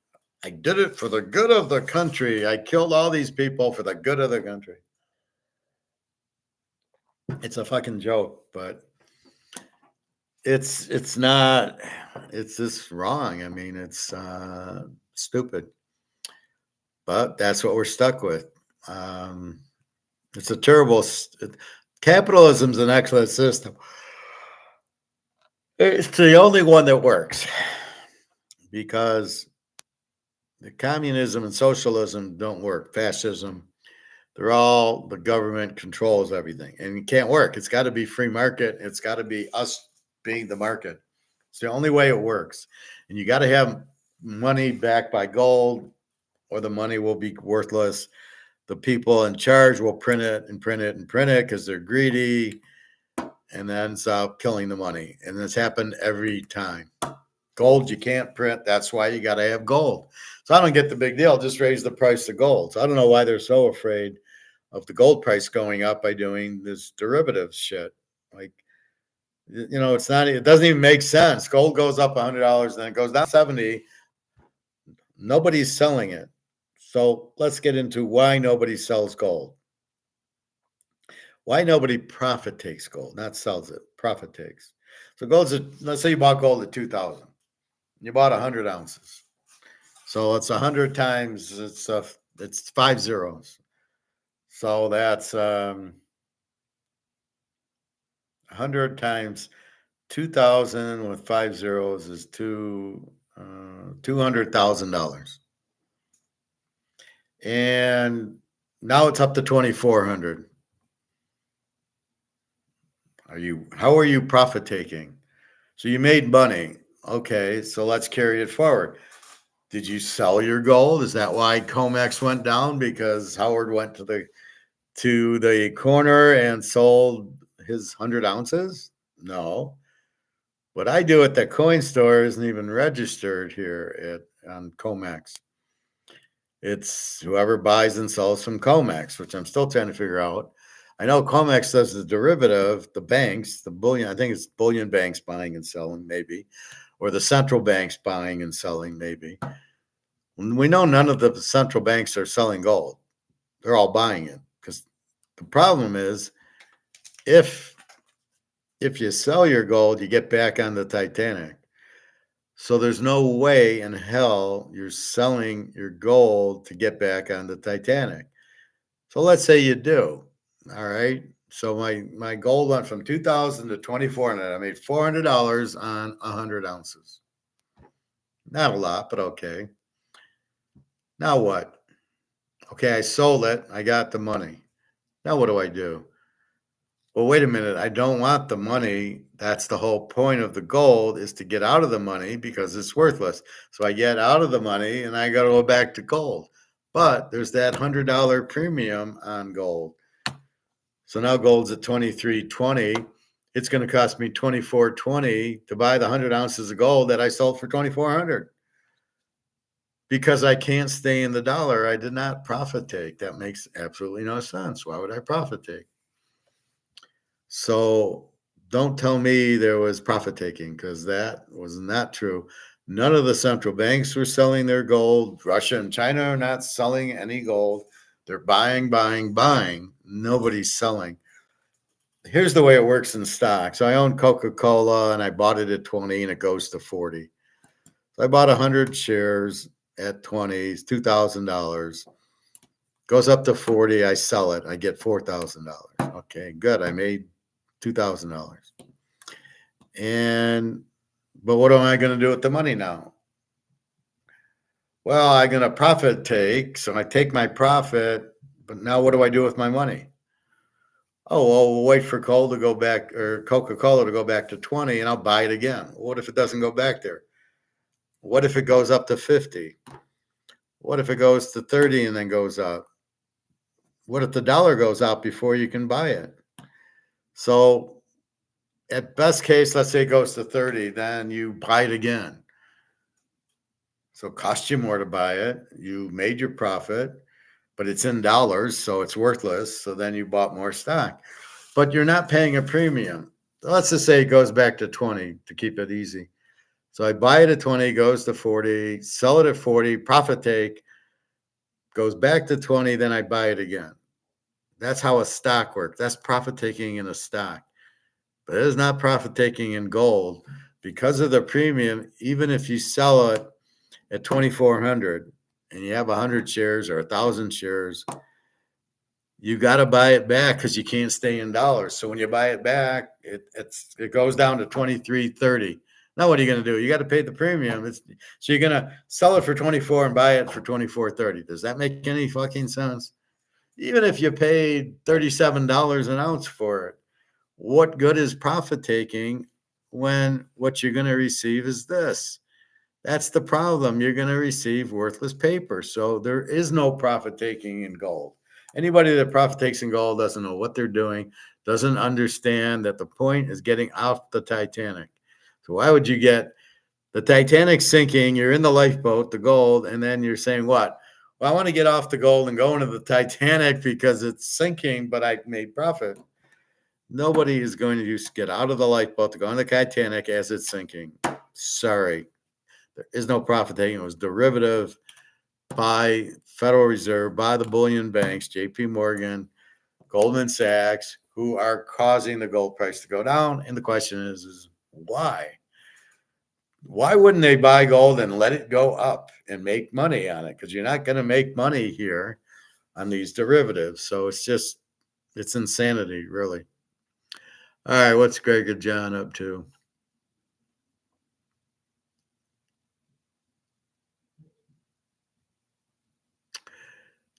A: I did it for the good of the country. I killed all these people for the good of the country. It's a fucking joke, but it's not. It's just wrong. I mean, it's stupid. But that's what we're stuck with. It's a terrible. Capitalism's an excellent system. It's the only one that works, because the communism and socialism don't work. Fascism, the government controls everything, and it can't work. It's got to be free market. It's got to be us being the market. It's the only way it works. And you got to have money backed by gold, or the money will be worthless. The people in charge will print it and print it and print it because they're greedy, and then ends up killing the money. And this happened every time. Gold you can't print. That's why you got to have gold. So I don't get the big deal. Just raise the price of gold. So I don't know why they're so afraid of the gold price going up by doing this derivatives shit. Like, it's not. It doesn't even make sense. Gold goes up $100, and then it goes down 70. Nobody's selling it. So let's get into why nobody sells gold. Why nobody profit takes gold, not sells it. Profit takes. So let's say you bought gold at 2,000. You bought 100 ounces. So it's 100 times, it's 5 zeros. So that's 100 times 2,000 with 5 zeros is $200,000. And now it's up to 2,400. How are you profit taking? So you made money. Okay, so let's carry it forward. Did you sell your gold? Is that why Comex went down? Because Howard went to the corner and sold his 100 ounces? No. What I do at the coin store isn't even registered here on Comex. It's whoever buys and sells from Comex, which I'm still trying to figure out. I know Comex does the derivative, the banks, the bullion. I think it's bullion banks buying and selling, maybe, or the central banks buying and selling, maybe. We know none of the central banks are selling gold. They're all buying it because the problem is if you sell your gold, you get back on the Titanic. So there's no way in hell you're selling your gold to get back on the Titanic. So let's say you do. All right. So my gold went from 2,000 to 2,400. I made $400 on 100 ounces. Not a lot, but okay. Now what? Okay, I sold it. I got the money. Now what do I do? Well, wait a minute. I don't want the money. That's the whole point of the gold, is to get out of the money because it's worthless. So I get out of the money and I got to go back to gold. But there's that $100 premium on gold. So now gold's at 23.20. It's going to cost me 24.20 to buy the 100 ounces of gold that I sold for 2,400. Because I can't stay in the dollar, I did not profit take. That makes absolutely no sense. Why would I profit take? So don't tell me there was profit taking, because that was not true. None of the central banks were selling their gold. Russia and China are not selling any gold. They're buying, buying, buying. Nobody's selling. Here's the way it works in stocks. So I own Coca-Cola and I bought it at 20 and it goes to 40. So I bought 100 shares at 20, it's $2,000. Goes up to 40, I sell it. I get $4,000. Okay, good. I made $2,000. But what am I going to do with the money now? Well, I'm going to profit take. So I take my profit, but now what do I do with my money? Oh, well, we'll wait for coal to go back, or Coca-Cola to go back to 20, and I'll buy it again. What if it doesn't go back there? What if it goes up to 50? What if it goes to 30 and then goes up? What if the dollar goes out before you can buy it? So at best case, let's say it goes to 30, then you buy it again. So it costs you more to buy it. You made your profit, but it's in dollars, so it's worthless. So then you bought more stock, but you're not paying a premium. Let's just say it goes back to 20 to keep it easy. So I buy it at 20, goes to 40, sell it at 40, profit take, goes back to 20, then I buy it again. That's how a stock works. That's profit taking in a stock. But it is not profit taking in gold because of the premium. Even if you sell it at 2,400 and you have 100 shares or 1,000 shares, you got to buy it back because you can't stay in dollars. So when you buy it back, it goes down to 23.30. Now what are you going to do? You got to pay the premium. So you're going to sell it for 24 and buy it for 24.30. Does that make any fucking sense? Even if you paid $37 an ounce for it, what good is profit taking when what you're going to receive is this? That's the problem. You're going to receive worthless paper. So there is no profit taking in gold. Anybody that profit takes in gold doesn't know what they're doing, doesn't understand that the point is getting off the Titanic. So why would you get the Titanic sinking? You're in the lifeboat, the gold, and then you're saying what? Well, I want to get off the gold and go into the Titanic because it's sinking, but I made profit. Nobody is going to just get out of the lifeboat to go on the Titanic as it's sinking. Sorry. There is no profit taking. It was derivative by Federal Reserve, by the bullion banks, JP Morgan, Goldman Sachs, who are causing the gold price to go down. And the question is why? Why wouldn't they buy gold and let it go up and make money on it? Because you're not going to make money here on these derivatives. So it's insanity, really. All right, what's Greg and John up to?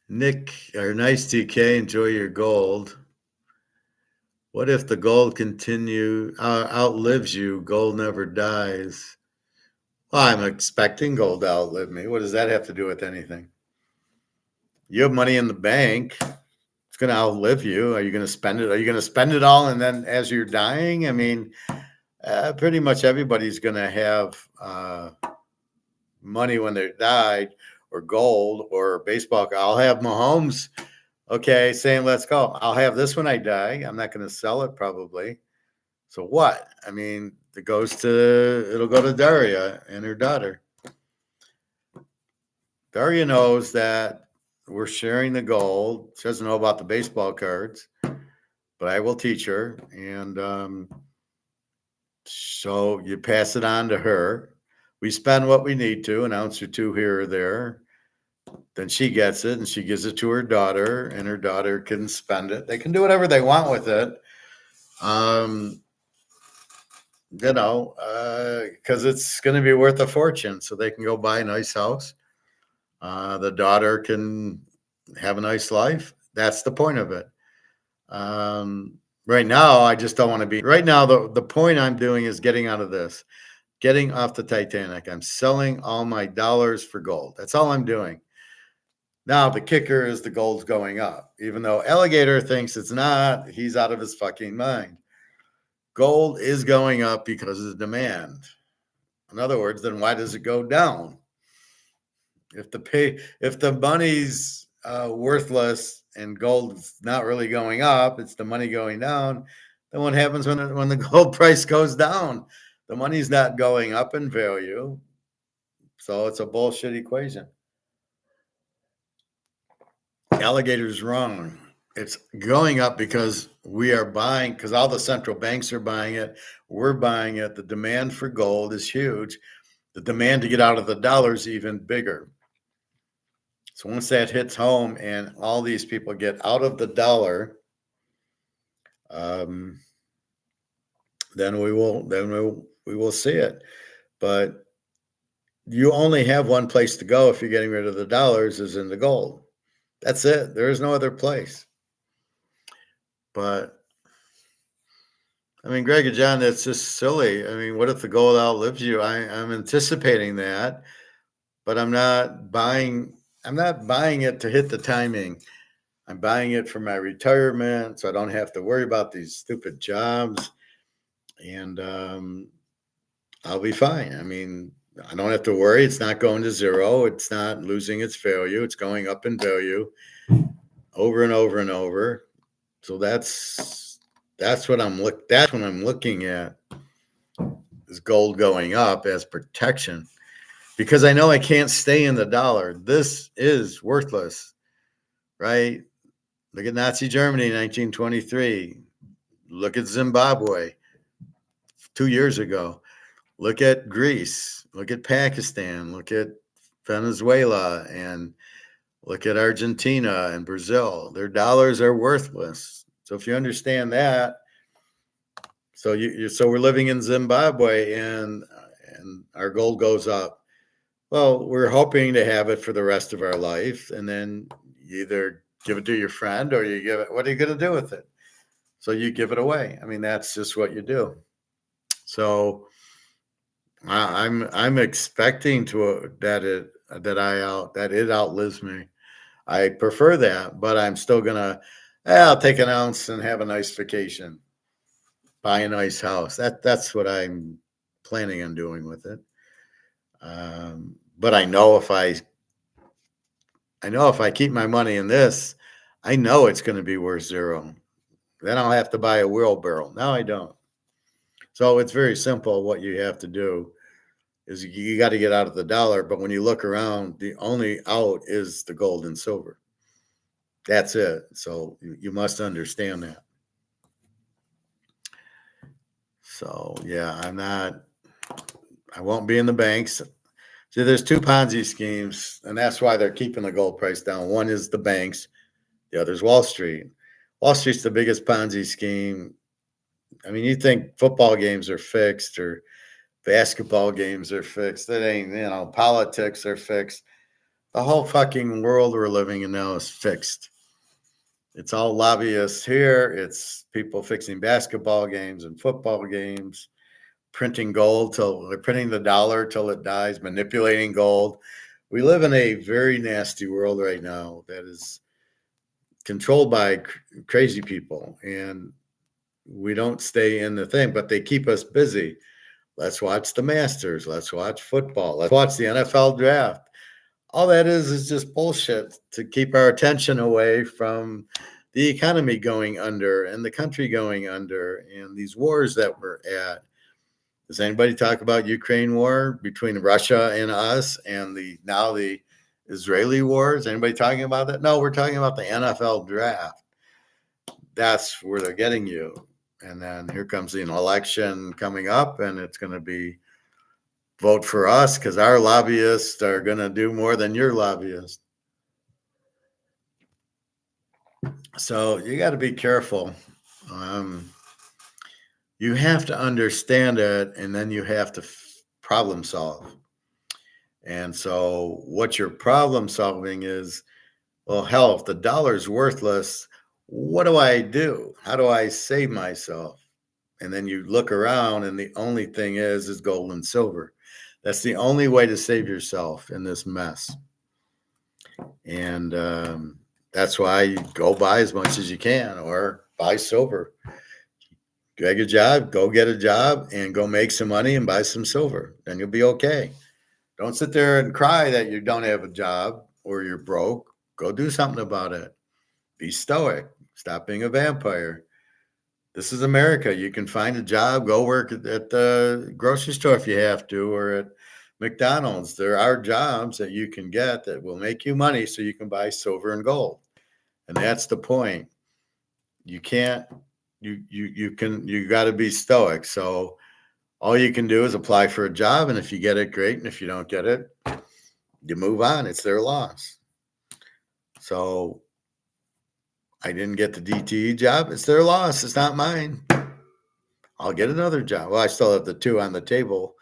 A: Nick, or nice TK, enjoy your gold. What if the gold outlives you? Gold never dies. Well, I'm expecting gold to outlive me. What does that have to do with anything? You have money in the bank. It's going to outlive you. Are you going to spend it? Are you going to spend it all and then as you're dying? I mean, pretty much everybody's going to have money when they died, or gold, or baseball. I'll have Mahomes, okay, saying, let's go. I'll have this when I die. I'm not going to sell it probably. So what? I mean, it'll go to Daria and her daughter. Daria knows that we're sharing the gold. She doesn't know about the baseball cards, but I will teach her. And so you pass it on to her. We spend what we need to, an ounce or two here or there. Then she gets it and she gives it to her daughter, and her daughter can spend it. They can do whatever they want with it. Because it's going to be worth a fortune. So they can go buy a nice house. The daughter can have a nice life. That's the point of it. Right now, I just don't want to be. Right now, the point I'm doing is getting out of this, getting off the Titanic. I'm selling all my dollars for gold. That's all I'm doing. Now, the kicker is the gold's going up. Even though Alligator thinks it's not, he's out of his fucking mind. Gold is going up because of the demand. In other words, then why does it go down? If the money's worthless and gold's not really going up, it's the money going down. Then what happens when the gold price goes down? The money's not going up in value, so it's a bullshit equation. Alligator's wrong. It's going up because we are buying, because all the central banks are buying it. We're buying it. The demand for gold is huge. The demand to get out of the dollar is even bigger. So once that hits home and all these people get out of the dollar, then we will see it. But you only have one place to go if you're getting rid of the dollars, is in the gold. That's it. There is no other place. But I mean, Greg and John, that's just silly. I mean, what if the gold outlives you? I'm anticipating that, but I'm not buying it to hit the timing. I'm buying it for my retirement, so I don't have to worry about these stupid jobs, and I'll be fine. I mean, I don't have to worry. It's not going to zero. It's not losing its value. It's going up in value over and over and over. So that's what I'm looking at, is gold going up as protection, because I know I can't stay in the dollar. This is worthless, right? Look at Nazi Germany, 1923. Look at Zimbabwe 2 years ago. Look at Greece. Look at Pakistan. Look at Venezuela, and look at Argentina and Brazil. Their dollars are worthless. So if you understand that, so we're living in Zimbabwe, and our gold goes up. Well, we're hoping to have it for the rest of our life, and then you either give it to your friend or you give it. What are you going to do with it? So you give it away. I mean, that's just what you do. So I'm expecting that it outlives me. I prefer that, but I'm still gonna. I'll take an ounce and have a nice vacation, buy a nice house. That's what I'm planning on doing with it. But I know if I keep my money in this, I know it's going to be worth zero. Then I'll have to buy a wheelbarrow. Now I don't. So it's very simple. What you have to do is you got to get out of the dollar. But when you look around, the only out is the gold and silver. That's it. So you must understand that. So yeah, I won't be in the banks. See, there's two Ponzi schemes, and that's why they're keeping the gold price down. One is the banks, The other's Wall Street. Wall Street's the biggest Ponzi scheme. I mean, you think football games are fixed or basketball games are fixed. That ain't, politics are fixed. The whole fucking world we're living in now is fixed. It's all lobbyists here. It's people fixing basketball games and football games, printing gold till they're printing the dollar till it dies, manipulating gold. We live in a very nasty world right now that is controlled by crazy people, and we don't stay in the thing, but they keep us busy. Let's watch the Masters. Let's watch football. Let's watch the NFL draft. All that is just bullshit to keep our attention away from the economy going under and the country going under and these wars that we're at. Does anybody talk about Ukraine war between Russia and us and the Israeli war? Is anybody talking about that? No, we're talking about the NFL draft. That's where they're getting you. And then here comes an election coming up, and it's going to be vote for us because our lobbyists are going to do more than your lobbyists. So you got to be careful. You have to understand it, and then you have to problem solve. And so what your problem solving is, well, hell, if the dollar's worthless, what do I do? How do I save myself? And then you look around, and the only thing is gold and silver. That's the only way to save yourself in this mess. And that's why you go buy as much as you can or buy silver. Get a job, go get a job, and go make some money and buy some silver. Then you'll be okay. Don't sit there and cry that you don't have a job or you're broke. Go do something about it. Be stoic. Stop being a vampire. This is America. You can find a job, go work at the grocery store if you have to, or at McDonald's. There are jobs that you can get that will make you money so you can buy silver and gold. And that's the point. You can't, you got to be stoic. So all you can do is apply for a job. And if you get it, great. And if you don't get it, you move on. It's their loss. So I didn't get the DTE job. It's their loss. It's not mine. I'll get another job. Well, I still have the two on the table,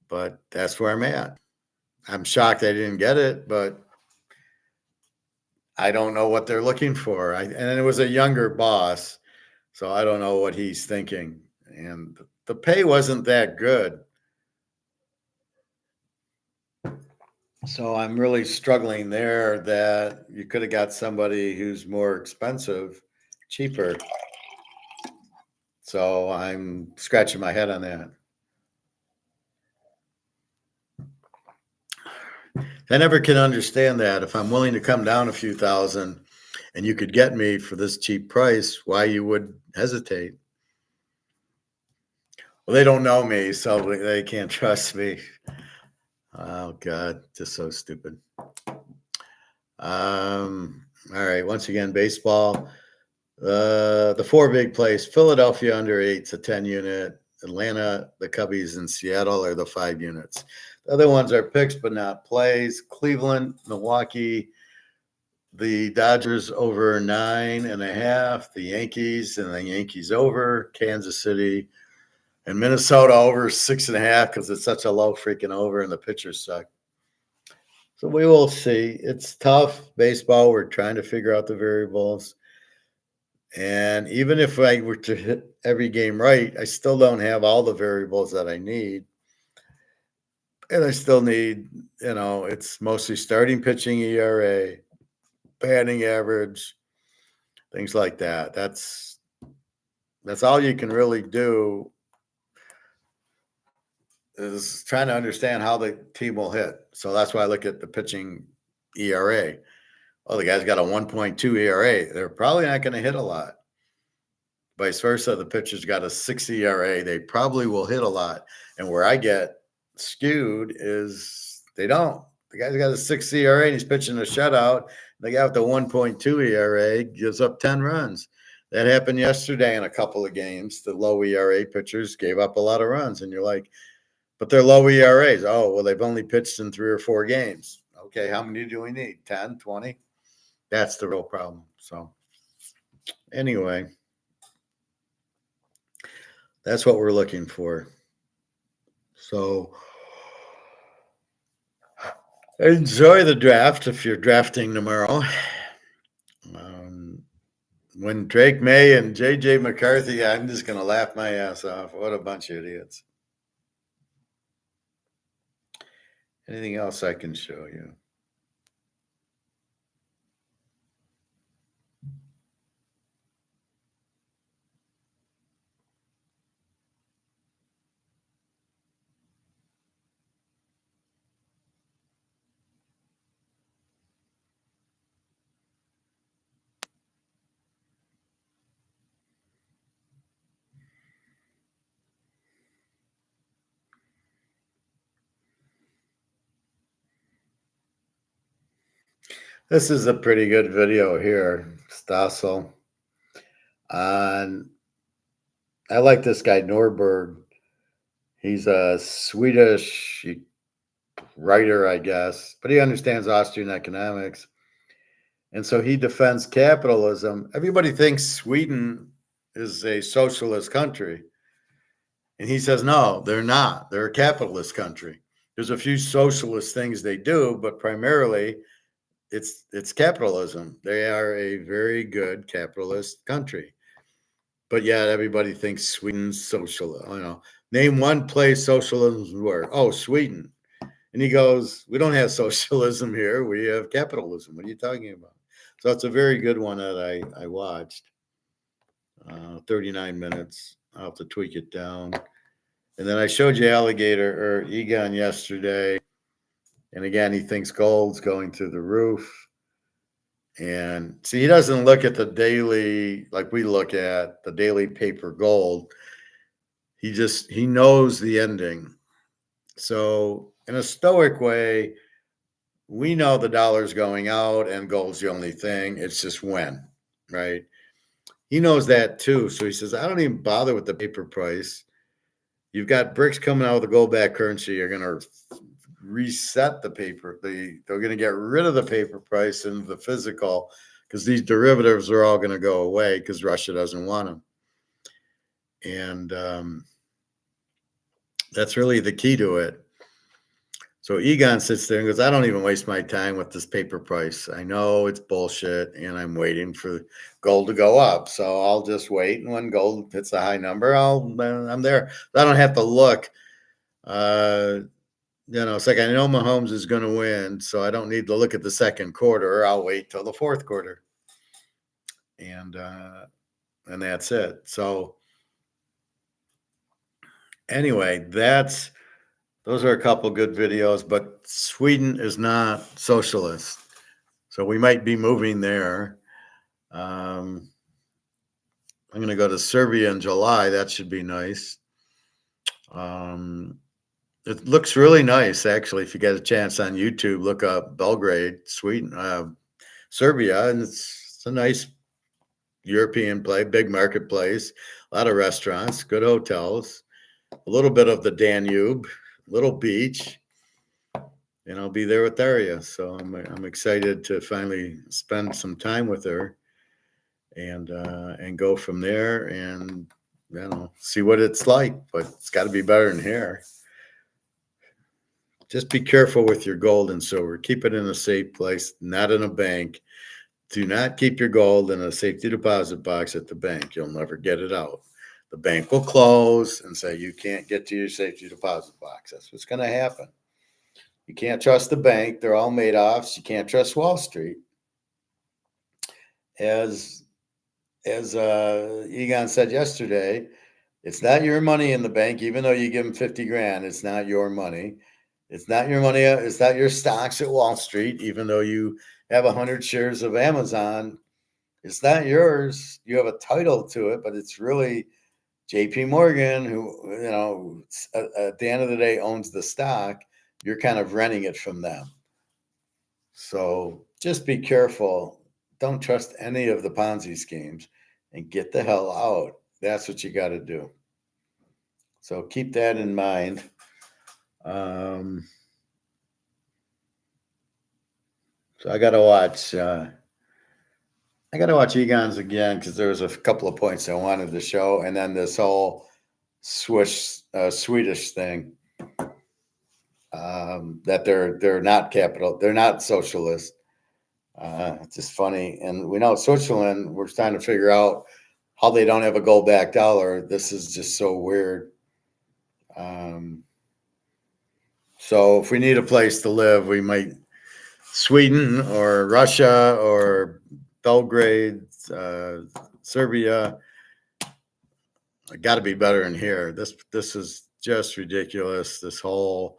A: but that's where I'm at. I'm shocked I didn't get it, but I don't know what they're looking for. And it was a younger boss, so I don't know what he's thinking. And the pay wasn't that good. So I'm really struggling there that you could have got somebody who's more expensive, cheaper. So I'm scratching my head on that. I never can understand that. If I'm willing to come down a few thousand and you could get me for this cheap price, why you would hesitate? Well, they don't know me, so they can't trust me. Oh, God, just so stupid. All right, once again, baseball. The four big plays: Philadelphia under 8's a 10 unit. Atlanta, the Cubbies, and Seattle are the 5 units. The other ones are picks but not plays. Cleveland, Milwaukee, the Dodgers over 9.5. The Yankees and the Yankees over. Kansas City and Minnesota over 6.5 because it's such a low freaking over and the pitchers suck. So we will see. It's tough. Baseball, we're trying to figure out the variables. And even if I were to hit every game right, I still don't have all the variables that I need. And I still need, it's mostly starting pitching ERA, batting average, things like that. That's all you can really do is trying to understand how the team will hit. So that's why I look at the pitching ERA. Oh, the guy's got a 1.2 ERA. They're probably not going to hit a lot. Vice versa, the pitcher's got a 6 ERA. They probably will hit a lot. And where I get skewed is they don't. The guy's got a 6 ERA and he's pitching a shutout. The guy with the 1.2 ERA gives up 10 runs. That happened yesterday in a couple of games. The low ERA pitchers gave up a lot of runs. And you're like, but they're low ERAs. Oh, well, they've only pitched in 3 or 4 games. Okay, how many do we need? 10, 20? That's the real problem. So anyway, that's what we're looking for. So enjoy the draft if you're drafting tomorrow. Um, when Drake May and JJ McCarthy, I'm just going to laugh my ass off. What a bunch of idiots. Anything else I can show you? This is a pretty good video here, Stossel. On I like this guy Norberg. He's a Swedish writer, I guess, but he understands Austrian economics. And so he defends capitalism. Everybody thinks Sweden is a socialist country. And he says, no, they're not. They're a capitalist country. There's a few socialist things they do, but primarily it's capitalism. They are a very good capitalist country. But yet everybody thinks Sweden's social. Name one place socialism works. Oh, Sweden. And he goes, we don't have socialism here. We have capitalism. What are you talking about? So it's a very good one that I watched. 39 minutes. I'll have to tweak it down. And then I showed you Alligator or Egon yesterday. And again, he thinks gold's going through the roof. And see, he doesn't look at the daily, like we look at the daily paper gold. He knows the ending. So in a stoic way, we know the dollar's going out and gold's the only thing. It's just when, right? He knows that too. So he says, I don't even bother with the paper price. You've got bricks coming out of the gold backed currency. You're going to reset the paper. They're going to get rid of the paper price and the physical because these derivatives are all going to go away because Russia doesn't want them. And that's really the key to it. So Egon sits there and goes, I don't even waste my time with this paper price. I know it's bullshit, and I'm waiting for gold to go up. So I'll just wait, and when gold hits a high number, I'm there. I don't have to look. It's like I know Mahomes is going to win, so I don't need to look at the second quarter. I'll wait till the fourth quarter, and that's it. So anyway, those are a couple good videos, but Sweden is not socialist. So we might be moving there. I'm going to go to Serbia in July. That should be nice. It looks really nice, actually. If you get a chance on YouTube, look up Belgrade, Sweden, Serbia, and it's a nice European big marketplace, a lot of restaurants, good hotels, a little bit of the Danube, little beach. And I'll be there with Daria. So I'm excited to finally spend some time with her and go from there and see what it's like. But it's got to be better than here. Just be careful with your gold and silver. Keep it in a safe place, not in a bank. Do not keep your gold in a safety deposit box at the bank. You'll never get it out. The bank will close and say you can't get to your safety deposit box. That's what's going to happen. You can't trust the bank. They're all Madoffs. You can't trust Wall Street. As Egon said yesterday, it's not your money in the bank, even though you give them 50 grand. It's not your money. It's not your money. It's not your stocks at Wall Street, even though you have 100 shares of Amazon. It's not yours. You have a title to it, but it's really JP Morgan, who, at the end of the day owns the stock. You're kind of renting it from them. So just be careful. Don't trust any of the Ponzi schemes and get the hell out. That's what you got to do. So keep that in mind. So I got to watch. I got to watch Egon's again because there was a couple of points I wanted to show, and then this whole Swedish thing that they're not capital, they're not socialist. It's just funny, and we know Switzerland. We're trying to figure out how they don't have a gold-backed dollar. This is just so weird. So if we need a place to live, we might Sweden or Russia or Belgrade, Serbia. Got to be better in here. This is just ridiculous. This whole,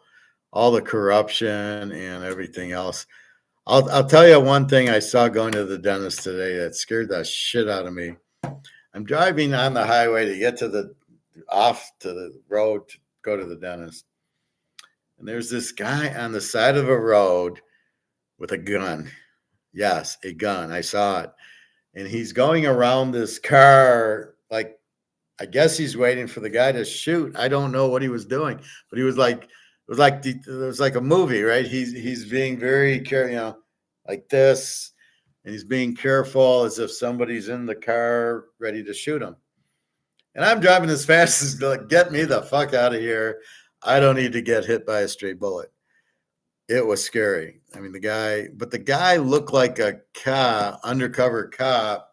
A: all the corruption and everything else. I'll tell you one thing I saw going to the dentist today that scared the shit out of me. I'm driving on the highway to get to off to the road to go to the dentist. And there's this guy on the side of a road with a gun. Yes, a gun. I saw it. And he's going around this car, like, I guess he's waiting for the guy to shoot. I don't know what he was doing, but he was like, it was like a movie, right? He's being very careful, like this, and he's being careful as if somebody's in the car ready to shoot him. And I'm driving as fast as like, get me the fuck out of here. I don't need to get hit by a stray bullet. It was scary. I mean, the guy looked like a undercover cop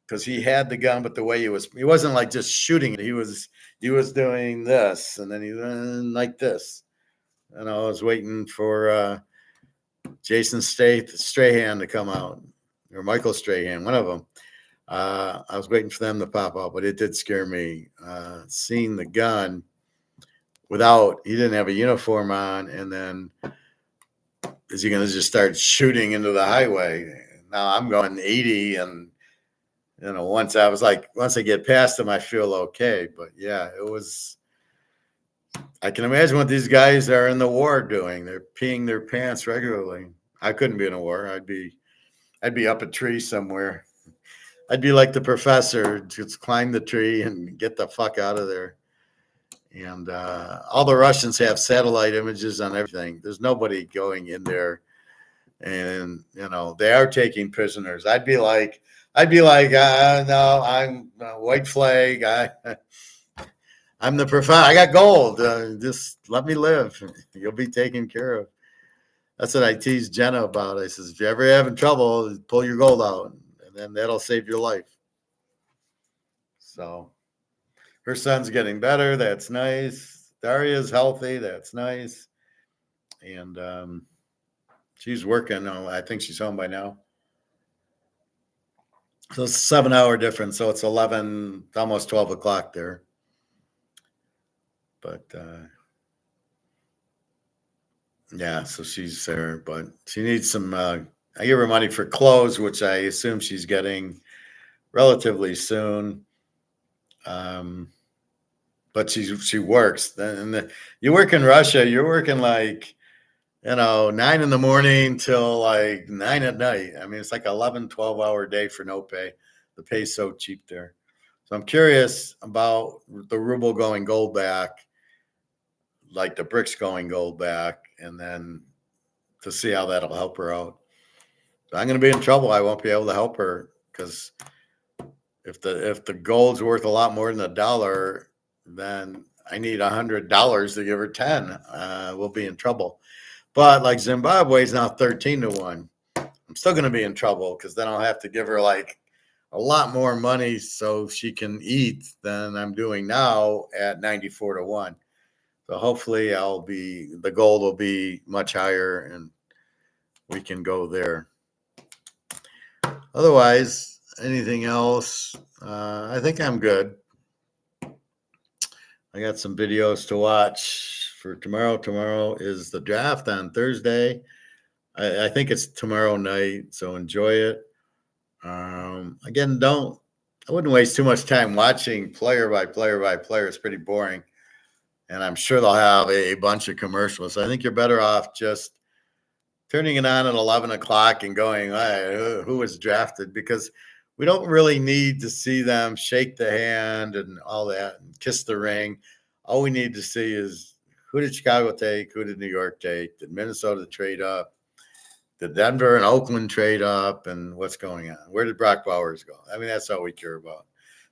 A: because he had the gun, but the way he wasn't like just shooting it. He was doing this, and then he went like this. And I was waiting for Jason Strahan to come out, or Michael Strahan, one of them. I was waiting for them to pop out, but it did scare me seeing the gun he didn't have a uniform on, and then is he going to just start shooting into the highway? Now I'm going 80, and once I get past him, I feel okay. But yeah, it was. I can imagine what these guys are in the war doing. They're peeing their pants regularly. I couldn't be in a war. I'd be up a tree somewhere. I'd be like the professor, just climb the tree and get the fuck out of there. And all the Russians have satellite images on everything. There's nobody going in there, and they are taking prisoners. I'd be like, no, I'm white flag. I'm the professor. I got gold. Just let me live. You'll be taken care of. That's what I tease Jenna about. I says, if you're ever having trouble, pull your gold out, and then that'll save your life. So her son's getting better. That's nice. Daria's healthy. That's nice. And she's working. I think she's home by now. So it's a 7-hour difference. So it's 11, almost 12 o'clock there. But yeah, so she's there. But she needs some. I give her money for clothes, which I assume she's getting relatively soon. But she works. And you work in Russia, you're working like 9 in the morning till like 9 at night. I mean, it's like 11, 12-hour day for no pay. The pay's so cheap there. So I'm curious about the ruble going gold back, like the BRICS going gold back, and then to see how that'll help her out. So I'm going to be in trouble. I won't be able to help her because if the gold's worth a lot more than $1, then I need $100 to give her 10. We'll be in trouble. But like Zimbabwe is now 13-1. I'm still going to be in trouble because then I'll have to give her like a lot more money so she can eat than I'm doing now at 94-1. So hopefully the gold will be much higher and we can go there. Otherwise, anything else? I think I'm good. I got some videos to watch for tomorrow. Tomorrow is the draft on Thursday. I think it's tomorrow night, so enjoy it. Again, I wouldn't waste too much time watching player by player by player. It's pretty boring. And I'm sure they'll have a bunch of commercials. So I think you're better off just turning it on at 11 o'clock and going, hey, who was drafted? Because we don't really need to see them shake the hand and all that and kiss the ring. All we need to see is who did Chicago take? Who did New York take? Did Minnesota trade up? the Denver and Oakland trade up and what's going on. Where did Brock Bowers go? I mean, that's all we care about.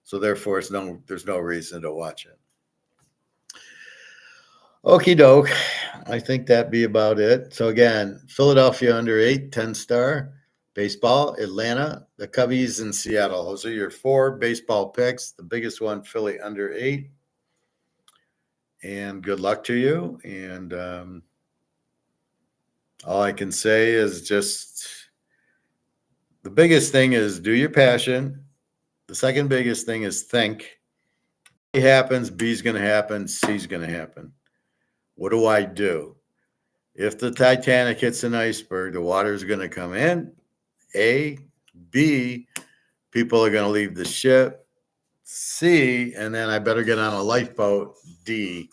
A: So therefore, there's no reason to watch it. Okie doke. I think that'd be about it. So again, Philadelphia under 8, 10-star. Baseball, Atlanta, the Cubbies, and Seattle. Those are your 4 baseball picks. The biggest one, Philly under 8. And good luck to you. And all I can say is just the biggest thing is do your passion. The second biggest thing is think. A happens, B is going to happen, C is going to happen. What do I do? If the Titanic hits an iceberg, the water is going to come in. A, B, people are going to leave the ship. C, and then I better get on a lifeboat. D,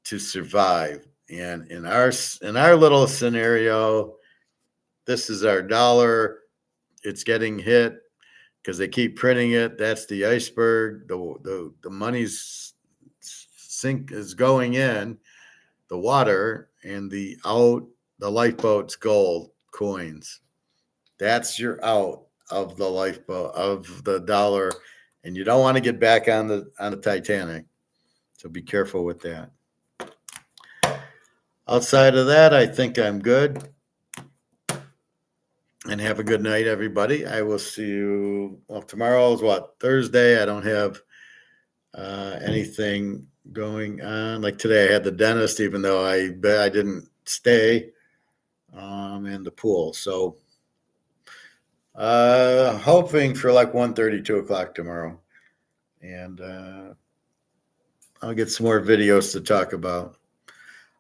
A: to survive. And in our little scenario, this is our dollar. It's getting hit because they keep printing it. That's the iceberg. The money's sink is going in the water, and the lifeboat's gold coins. That's your out of the lifeboat of the dollar, and you don't want to get back on the Titanic. So be careful with that. Outside of that, I think I'm good. And have a good night, everybody. I will see you. Well, tomorrow is what? Thursday. I don't have anything going on. Like today, I had the dentist, even though I didn't stay in the pool. So hoping for like 1:30, 2 o'clock tomorrow. And I'll get some more videos to talk about.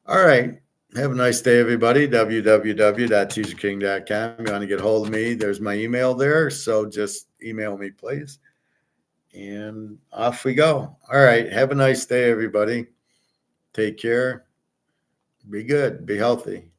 A: All right. Have a nice day, everybody. www.teaserking.com. You want to get hold of me, there's my email there. So just email me, please. And off we go. All right. Have a nice day, everybody. Take care. Be good. Be healthy.